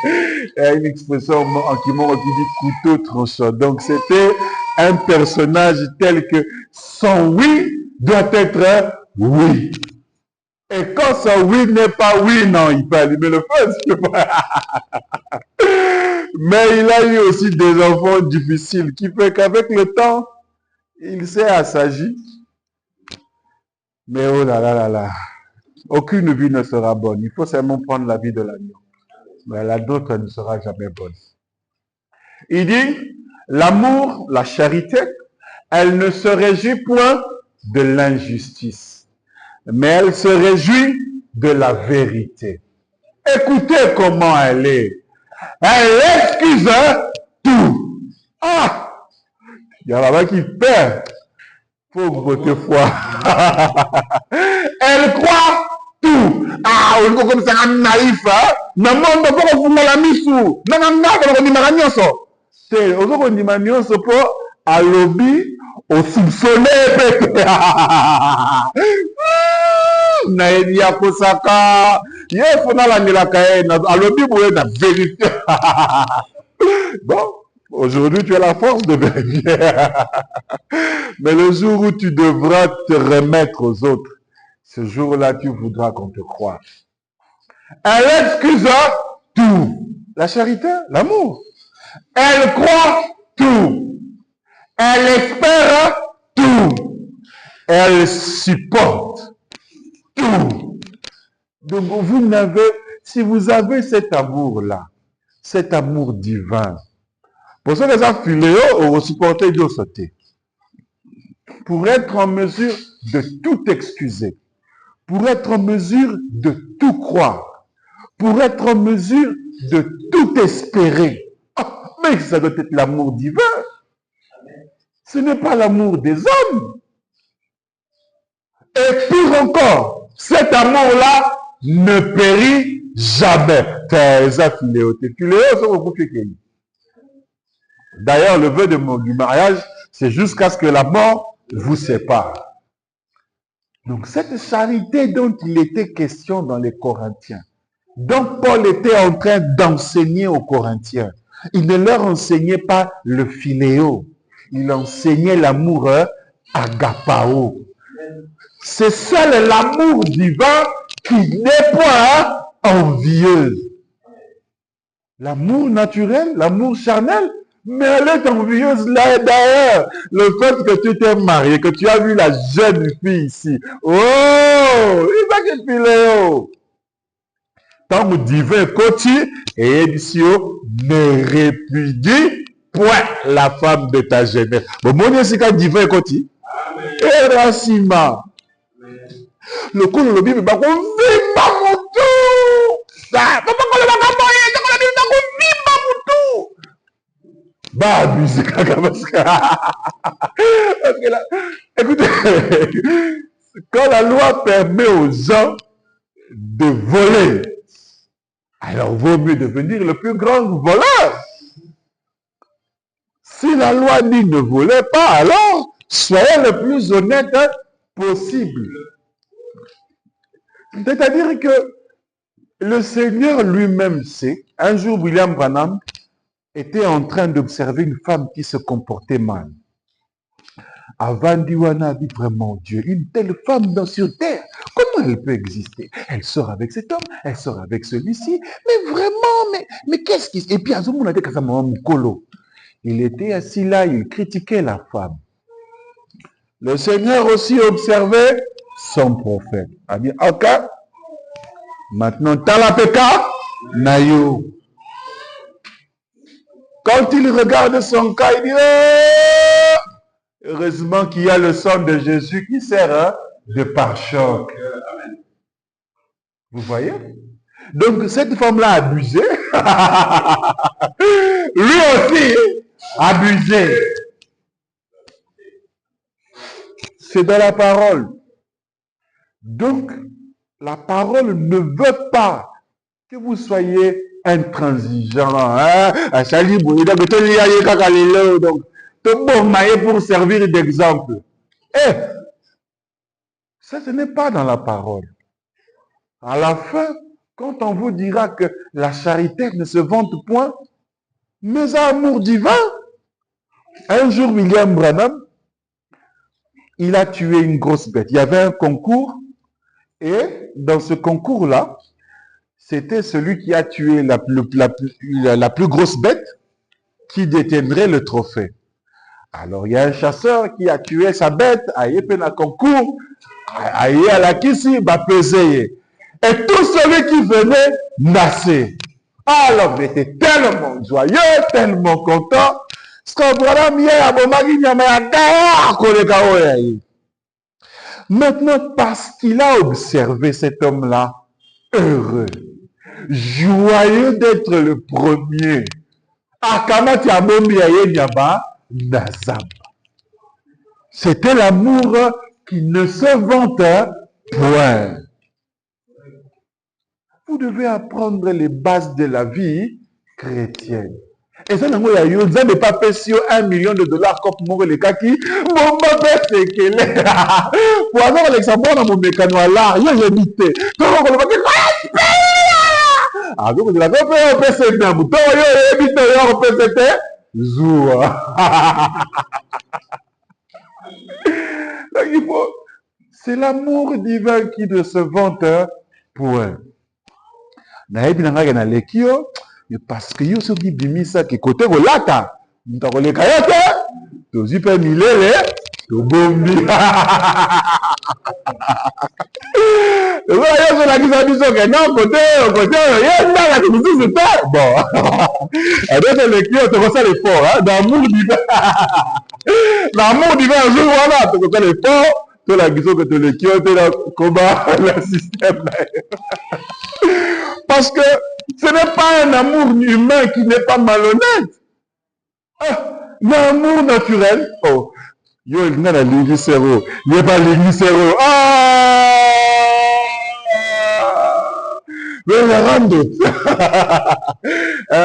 Il y a une expression en Kimon qui dit couteau tranchant. Donc c'était un personnage tel que son oui doit être un oui. Et quand son oui n'est pas oui, non, il peut allumer le feu. Mais il a eu aussi des enfants difficiles qui fait qu'avec le temps, il s'est assagi. Mais oh là là là là, aucune vie ne sera bonne. Il faut seulement prendre la vie de l'agneau. Mais la nôtre ne sera jamais bonne. Il dit, l'amour, la charité, elle ne se réjouit point de l'injustice, mais elle se réjouit de la vérité. Écoutez comment elle est. Elle excuse tout. Ah! Il y a là-bas qui perd. Faut voter foi. Elle croit tout. Ah, on est comme ça, un naïf. Na monde pour kufunga la misu. Na ngaka ko ndimaka nyonso. C'est ozoko ndima nyonso po alobi osubsone pe. Na ya kosaka. Ye fona langelaka ye na alobi boye na vérité. Bon, aujourd'hui tu as la force de vérifier. Mais le jour où tu devras te remettre aux autres, ce jour-là, tu voudras qu'on te croie. Elle excuse tout. La charité, l'amour. Elle croit tout. Elle espère tout. Elle supporte tout. Donc vous n'avez, si vous avez cet amour-là, cet amour divin, pour ceux qui sont filéo, vous supportez Dieu sauter. Pour être en mesure de tout excuser, pour être en mesure de tout croire, pour être en mesure de tout espérer. Oh, mais ça doit être l'amour divin. Ce n'est pas l'amour des hommes. Et pire encore, cet amour-là ne périt jamais. D'ailleurs, le vœu du mariage, c'est jusqu'à ce que la mort vous sépare. Donc cette charité dont il était question dans les Corinthiens, dont Paul était en train d'enseigner aux Corinthiens, il ne leur enseignait pas le philéo, il enseignait l'amour agapao. C'est seul l'amour divin qui n'est pas envieuse. L'amour naturel, l'amour charnel, mais elle est envieuse là d'ailleurs. Le fait que tu t'es marié, que tu as vu la jeune fille ici. Oh, il va que philéo. Tant que divin côté et édition ne répudie point la femme de ta jeunesse. Bon, mon c'est quand divin côté. Et Racima. Le coup de l'objet, bah, on vit pas mon tout. Ça, papa, quand le bagage, bah, abusé, parce que là, écoutez, quand la loi permet aux gens de voler, alors vaut mieux devenir le plus grand voleur. Si la loi dit ne volez pas, alors soyez le plus honnête possible. C'est-à-dire que le Seigneur lui-même sait, un jour William Branham était en train d'observer une femme qui se comportait mal. Avant Diwana dit vraiment Dieu, une telle femme sur terre, comment elle peut exister? Elle sort avec cet homme, elle sort avec celui-ci, mais vraiment, mais qu'est-ce qui... Et puis à ce moment-là, il était assis là, il critiquait la femme. Le Seigneur aussi observait son prophète. Il a dit, ok, maintenant, Talapeka, Nayo. Quand il regarde son cas, il dit, oh, heureusement qu'il y a le sang de Jésus qui sert de pare-choc. Vous voyez? Donc, cette femme-là a abusé. Lui aussi, abusé. C'est dans la parole. Donc, la parole ne veut pas que vous soyez intransigeant. Donc, pour servir d'exemple. Eh, ça, ce n'est pas dans la parole. À la fin, quand on vous dira que la charité ne se vante point, mais amour divin. Un jour, William Branham, il a tué une grosse bête. Il y avait un concours, et dans ce concours-là, c'était celui qui a tué la plus grosse bête qui détiendrait le trophée. Alors, il y a un chasseur qui a tué sa bête, a fait un concours, a la kisi, va peser. Et tout celui qui venait nasser. Alors, il était tellement joyeux, tellement content. Maintenant, parce qu'il a observé cet homme-là, heureux, joyeux d'être le premier. C'était l'amour qui ne se vante point. Vous devez apprendre les bases de la vie chrétienne. Et ça, vous n'avez pas payé $1 million comme pour les kaki. Mon papa, c'est qu'elle est. Pour avoir l'exemple dans mon mécano là, il y a évité. Donc, on va dire, ah, donc, on va dire, on peut se faire un bouton, on peut se faire Zoua. Donc, il faut. C'est l'amour divin qui ne se vante point. Parce que yo soki bimisa ke kote kolata mutakoleka yo te tozwi mpe milele tobombi oyo ezolakisa biso ke non kote oyo ye ndaka misusu te bon adoteleki yo tokosala effort d'amour divin l'amour divin jour wana tokosala effort tolakisa ke toleki yo te na koba na système na yo. Parce que ce n'est pas un amour humain qui n'est pas malhonnête. L'amour naturel. Oh, yo, il n'y a pas l'églisero. Il n'y a pas l'églisero. Ah! Mais la rando.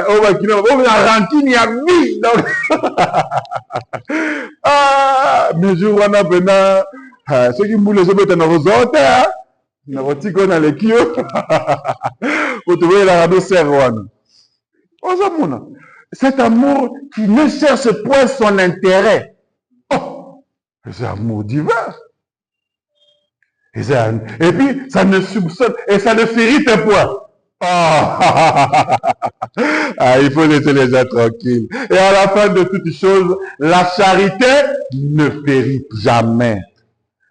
On va qu'il y a rancune, il y a mille. Ah! Mais je vois maintenant, ceux qui voulaient se mettre dans vos autres, cet amour qui ne cherche point son intérêt. Oh, c'est amour divin. Et puis, ça ne soupçonne et ça ne s'irrite point. Ah, il faut laisser les gens tranquilles. Et à la fin de toutes choses, la charité ne périt jamais.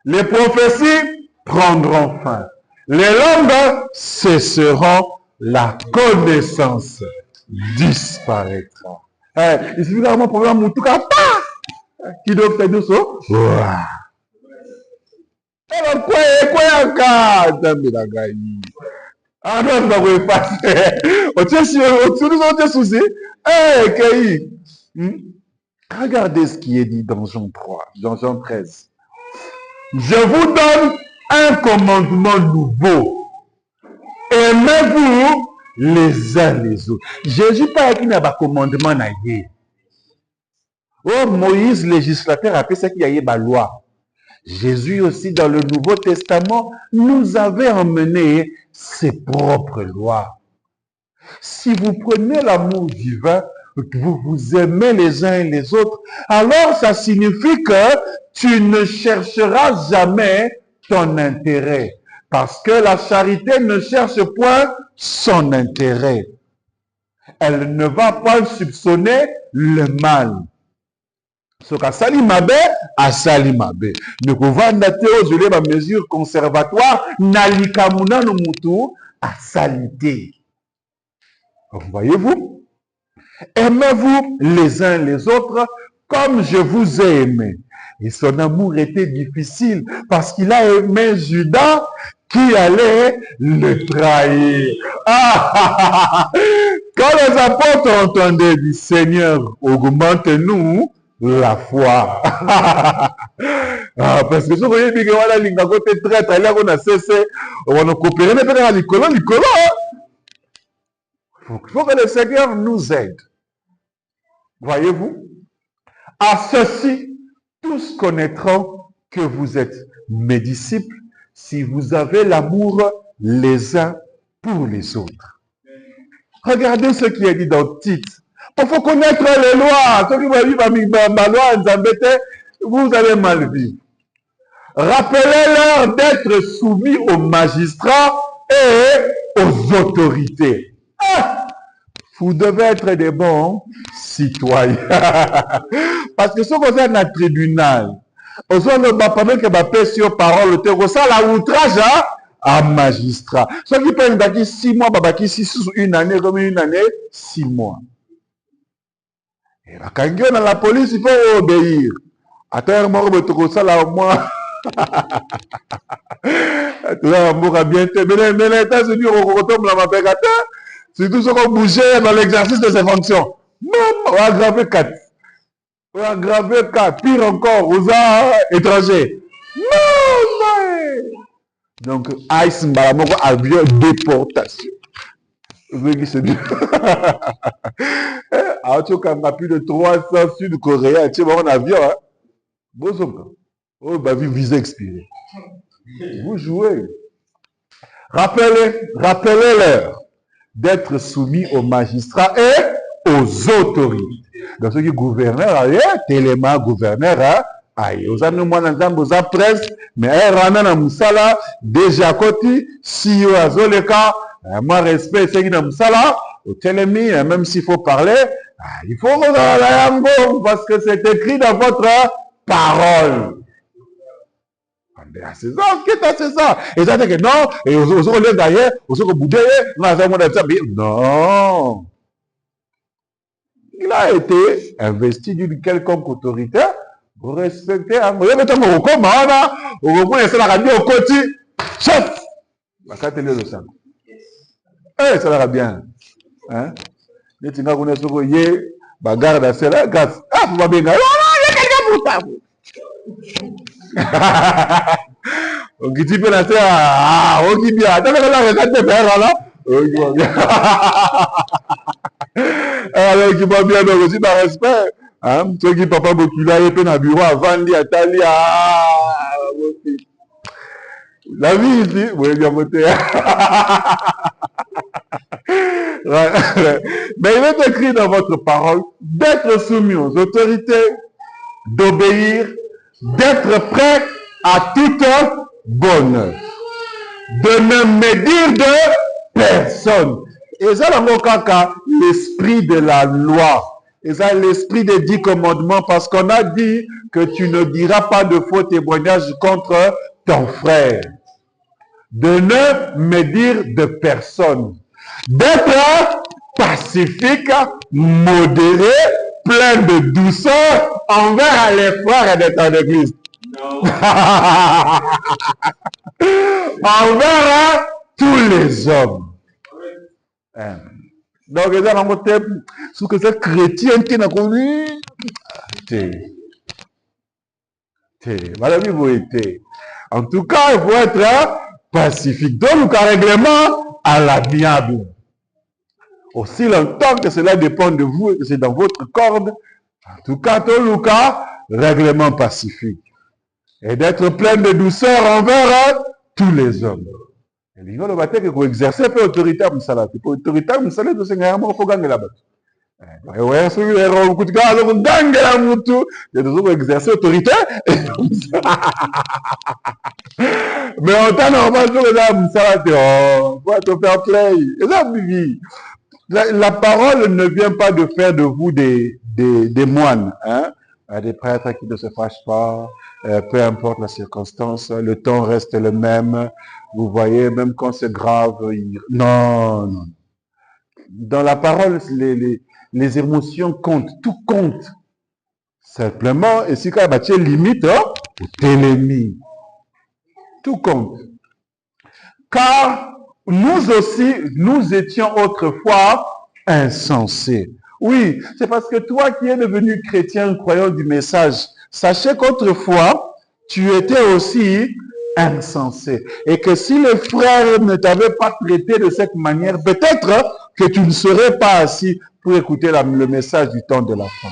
Les prophéties prendront fin. Les langues cesseront, la connaissance disparaîtra. Il suffit d'avoir un problème, en tout cas, qui doit faire ça. Alors, quoi, ah non, je vais passer. Regardez ce qui est dit dans Jean 3, dans Jean 13. Je vous donne un commandement nouveau. Aimez-vous les uns les autres. Jésus pas écrit un commandement. Oh, Moïse, législateur, a fait ça qu'il y a eu la loi. Jésus aussi, dans le Nouveau Testament, nous avait emmené ses propres lois. Si vous prenez l'amour divin, vous vous aimez les uns et les autres, alors ça signifie que tu ne chercheras jamais ton intérêt. Parce que la charité ne cherche point son intérêt. Elle ne va pas soupçonner le mal. Ce qu'a sali mabe, a sali mabe. Ne pouvons dater aux yeux de mesure conservatoire, nalikamuna no mutu, a salité. Voyez-vous? Aimez-vous les uns les autres comme je vous ai aimé. Et son amour était difficile parce qu'il a aimé Judas qui allait le trahir. Quand les apôtres entendaient du Seigneur, augmente-nous la foi. Parce que ce que vous voyez, c'est que voilà, l'ingago est traître, il a cessé, on va nous coopérer, mais peut-être à l'école. Il faut que le Seigneur nous aide. Voyez-vous? À ceci, tous connaîtront que vous êtes mes disciples si vous avez l'amour les uns pour les autres. Regardez ce qui est dit dans Tite. Il faut connaître les lois. Ceux qui vont vivre ma loi, vous allez mal vivre. Rappelez-leur d'être soumis aux magistrats et aux autorités. Vous devez être des bons citoyens. Parce que ce que vous êtes dans le tribunal, vous avez pendant que vous paix sur parole, vous avez la outrage à magistrat. Ceux qui peuvent d'acquis 6 mois, une année, comme une année, 6 mois. Et quand on a la police, il faut obéir. Attends, moi, je vais là au moins. Tout va bien. Mais l'État, c'est dur, on retombe dans ma pégata. C'est tout ce qu'on bougeait dans l'exercice de ses fonctions. On va aggraver 4. On va aggraver 4. Pire encore, aux étrangers. Non. Donc, Ice Mbalamoko, avion déportation. Vous qui se dit. Alors, tu as plus de 300 Sud-Coréens. Tu vois, en avion, hein. Oh, bah, visa expirée. Vous jouez. Rappelez-leur d'être soumis aux magistrats et aux autorités. Donc, ceux qui gouverneur, téléma, gouverneur, aïe, aux anneaux, aux presse, mais un dans Moussala, déjà côté, si vous avez le cas, moi, respect, c'est qui dans Moussala, au télémi, même s'il faut parler, il faut que parce que c'est écrit dans votre parole. C'est ça, c'est ça. Et ça, c'est que non, et aux autres d'ailleurs, aux autres boudés, non. Il a été investi d'une quelconque autorité. Vous respectez, vous mettez mon commande, vous reconnaissez la radio au côté. Chef! La carte est le sang. Eh, ça va bien. Hein? Les tigres connaissent ce qu'il y a, bagarre à cela, grâce. Ah, vous m'avez dit, il y a quelqu'un pour ça. On dit que c'est on dit bien. Attends, regarde tes pères là. Alors, qui va bien, donc aussi par respect. Hein? Ceux qui papa beaucoup là, ils peuvent dans le bureau avant de aller la vie ici, vous voyez bien voter. Mais il est écrit dans votre parole d'être soumis aux autorités, d'obéir, d'être prêt à toute bonne œuvre, de ne médire de personne. Et ça, dans mon cas, l'esprit de la loi. Et ça, l'esprit des 10 commandements, parce qu'on a dit que tu ne diras pas de faux témoignages contre ton frère. De ne médire de personne. D'être pacifique, modéré, plein de douceur envers les frères de ton église. Envers tous les hommes. Donc, les gens ce que c'est chrétien qui n'a connu. Voilà, vous été. En tout cas, il faut être pacifique. Donc, un règlement à l'amiable. Aussi longtemps que cela dépend de vous et que c'est dans votre corde, en tout cas, tout le cas, règlement pacifique. Et d'être plein de douceur envers tous les hommes. Et il faut que exercer l'autorité à Moussala. Pour l'autorité à Moussala, c'est un peu de gagner là-bas. Ouais, c'est un coup de gaz, on gagne la moutou. Il y a des exercer l'autorité. Mais en temps normal, ça va te faire play. Et ça, la parole ne vient pas de faire de vous des moines, hein? Des prêtres qui ne se fâchent pas, peu importe la circonstance, le temps reste le même. Vous voyez, même quand c'est grave, non. Dans la parole, les émotions comptent, tout compte. Simplement, et si quand il y a limite, télémie. Tout compte. Car nous aussi, nous étions autrefois insensés. Oui, c'est parce que toi qui es devenu chrétien, croyant du message, sachez qu'autrefois, tu étais aussi insensé. Et que si le frère ne t'avait pas traité de cette manière, peut-être que tu ne serais pas assis pour écouter le message du temps de la fin.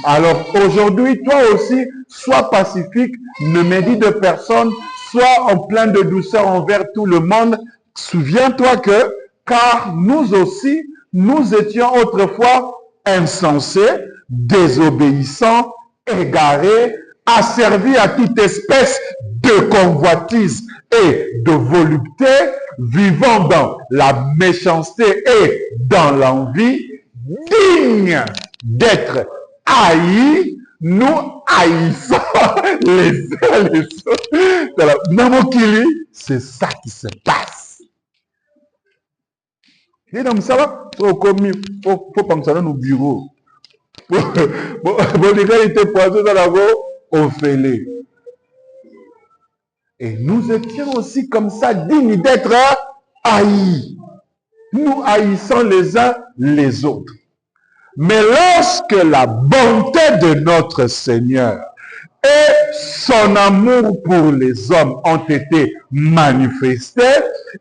Alors aujourd'hui, toi aussi, sois pacifique, ne médis de personne, sois en plein de douceur envers tout le monde. Souviens-toi que, car nous aussi, nous étions autrefois insensés, désobéissants, égarés, asservis à toute espèce de convoitise et de volupté, vivant dans la méchanceté et dans l'envie, dignes d'être haïs, nous haïssons les uns les autres. Namokili, c'est ça qui se passe. Et donc ça va, faut penser à nos bureaux. Bon, les gars étaient poisons dans la voie, on fait les. Et nous étions aussi comme ça, dignes d'être haïs. Nous haïssons les uns les autres. Mais lorsque la bonté de notre Seigneur et son amour pour les hommes ont été manifestés,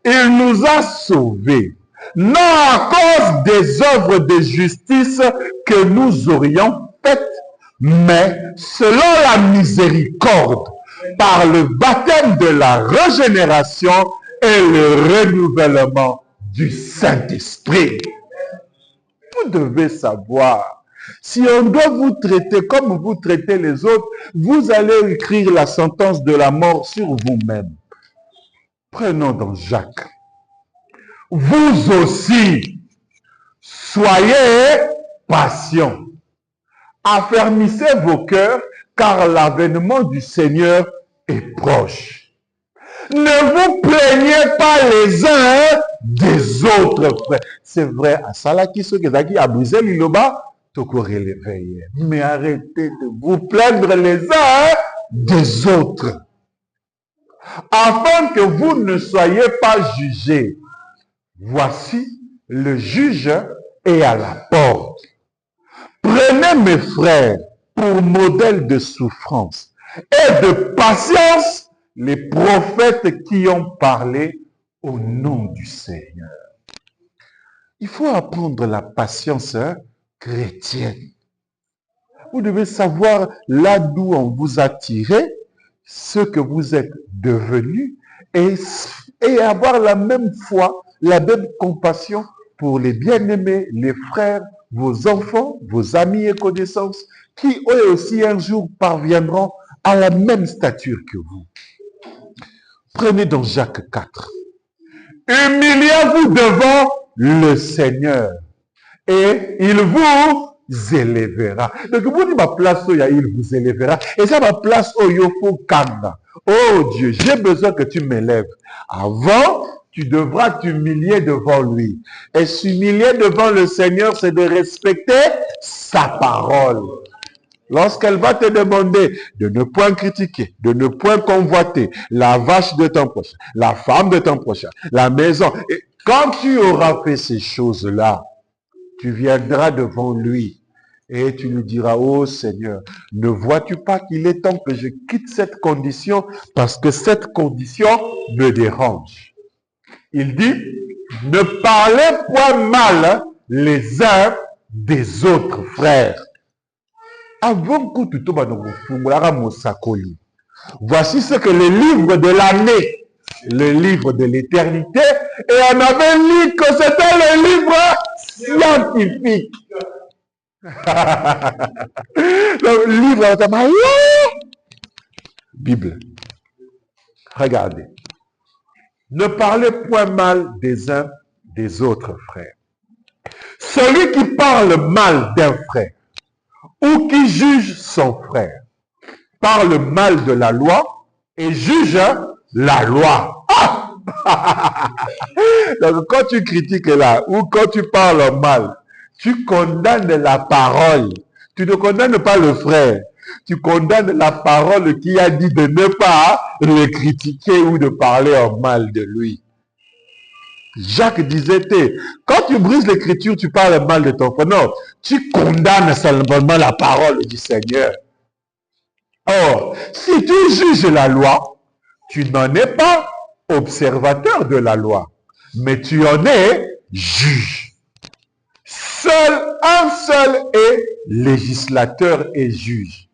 il nous a sauvés. Non à cause des œuvres de justice que nous aurions faites, mais selon la miséricorde, par le baptême de la régénération et le renouvellement du Saint-Esprit. Vous devez savoir, si on doit vous traiter comme vous traitez les autres, vous allez écrire la sentence de la mort sur vous-même. Prenons dans Jacques. Vous aussi, soyez patients. Affermissez vos cœurs, car l'avènement du Seigneur est proche. Ne vous plaignez pas les uns des autres, frères. C'est vrai, à Salaki, ceux qui ont abusé l'iloba, mais arrêtez de vous plaindre les uns des autres, afin que vous ne soyez pas jugés. Voici, le juge est à la porte. Prenez mes frères pour modèle de souffrance et de patience les prophètes qui ont parlé au nom du Seigneur. Il faut apprendre la patience chrétienne. Vous devez savoir là d'où on vous a tiré, ce que vous êtes devenus et avoir la même foi, la même compassion pour les bien-aimés, les frères, vos enfants, vos amis et connaissances, qui eux aussi un jour parviendront à la même stature que vous. Prenez dans Jacques 4. Humiliez-vous devant le Seigneur et il vous élèvera. Donc vous dites ma place où il vous élèvera. Et ça ma place où il faut kanda. Oh Dieu, j'ai besoin que tu m'élèves. Avant, tu devras t'humilier devant lui. Et s'humilier devant le Seigneur, c'est de respecter sa parole. Lorsqu'elle va te demander de ne point critiquer, de ne point convoiter la vache de ton prochain, la femme de ton prochain, la maison. Et quand tu auras fait ces choses-là, tu viendras devant lui et tu lui diras, oh Seigneur, ne vois-tu pas qu'il est temps que je quitte cette condition parce que cette condition me dérange. Il dit, ne parlez point mal les uns des autres frères. Voici ce que le livre de l'année, le livre de l'éternité, et on avait lu que c'était le livre scientifique. Le livre de Bible. Regardez. Ne parlez point mal des uns des autres frères. Celui qui parle mal d'un frère ou qui juge son frère parle mal de la loi et juge la loi. Ah! Donc quand tu critiques là ou quand tu parles mal, tu condamnes la parole. Tu ne condamnes pas le frère. Tu condamnes la parole qui a dit de ne pas le critiquer ou de parler en mal de lui. Jacques disait, quand tu brises l'écriture, tu parles mal de ton frère. Non, tu condamnes seulement la parole du Seigneur. Or, si tu juges la loi, tu n'en es pas observateur de la loi, mais tu en es juge. un seul est législateur et juge.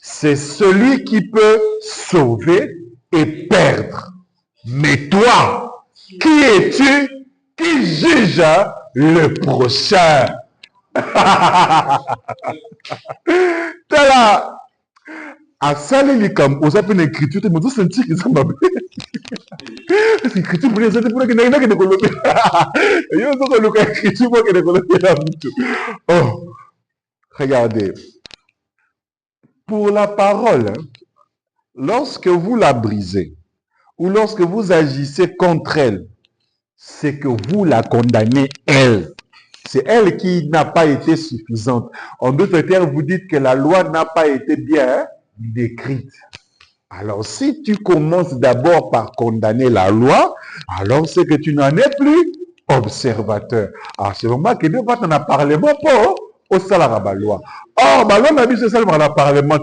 C'est celui qui peut sauver et perdre. Mais toi, qui es-tu qui juge le prochain? Tala, asali likambo oza pe na écriture te mozo sentir que ça m'a parce que écriture pour les autres pour que na que de kolobe yo zo ko luka écriture pour que de kolobe la mutu. Oh, regardez, pour la parole, lorsque vous la brisez ou lorsque vous agissez contre elle, c'est que vous la condamnez elle. C'est elle qui n'a pas été suffisante. En d'autres termes, vous dites que la loi n'a pas été bien décrite. Alors, si tu commences d'abord par condamner la loi, alors c'est que tu n'en es plus observateur. Alors, c'est vraiment que nous avons un parlement pour au salaire de la loi. Or, la loi n'a pas été dans le parlement.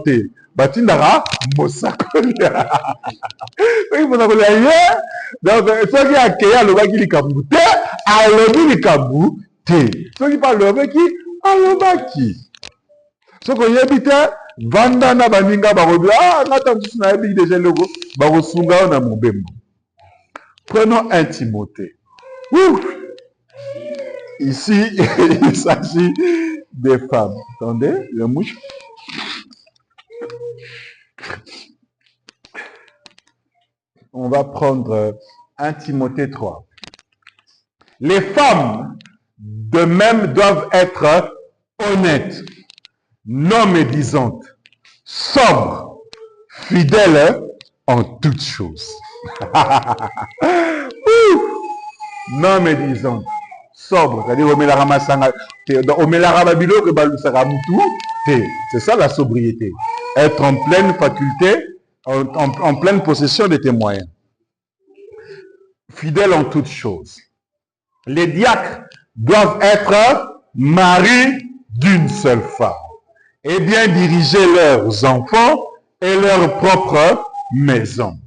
Batindara, Mossakolia. Il faut savoir hier. Donc, ceux qui accueillent le baki likabouté, alors lui likabouté. Ceux qui parlent le baki, alors baki. Ceux qui habitent, Vandana Baninga Barobi, ah, n'attends pas, na yabi déjà le logo, Barosunga on a mon bembo. Prenons un Timothée. Ouh. Ici, il s'agit des femmes. Attendez, le mouche. On va prendre 1 Timothée 3. Les femmes, de même, doivent être honnêtes, non médisantes, sobres, fidèles en toutes choses. Non médisantes, sobres, c'est-à-dire c'est ça la sobriété. Être en pleine faculté, en pleine possession de tes moyens. Fidèles en toutes choses. Les diacres doivent être maris d'une seule femme et bien diriger leurs enfants et leur propre maison.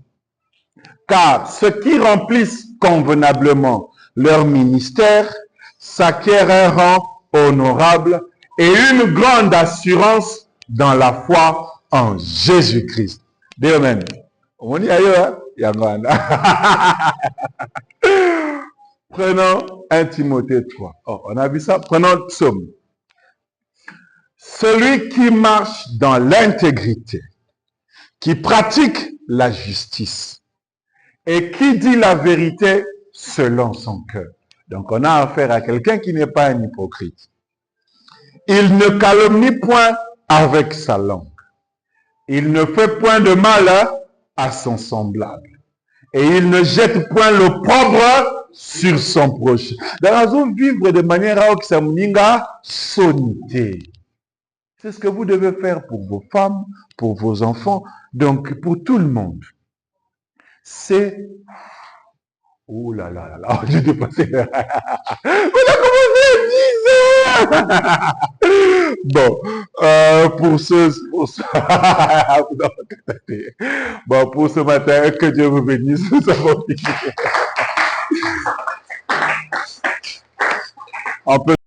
Car ceux qui remplissent convenablement leur ministère s'acquièrent un rang honorable et une grande assurance dans la foi en Jésus-Christ. Amen. On y ailleurs, Prenons 1 Timothée 3. Oh, on a vu ça. Prenons Psaume. Celui qui marche dans l'intégrité, qui pratique la justice et qui dit la vérité selon son cœur. Donc on a affaire à quelqu'un qui n'est pas un hypocrite. Il ne calomnie point avec sa langue. Il ne fait point de mal à son semblable. Et il ne jette point l'opprobre sur son prochain. Dans vivre de manière à sonité. C'est ce que vous devez faire pour vos femmes, pour vos enfants, donc pour tout le monde. C'est... Oh là là là là, j'ai dépassé. On a commencé à 10 heures. Bon, pour ce matin, que Dieu vous bénisse. Nous avons fini. On peut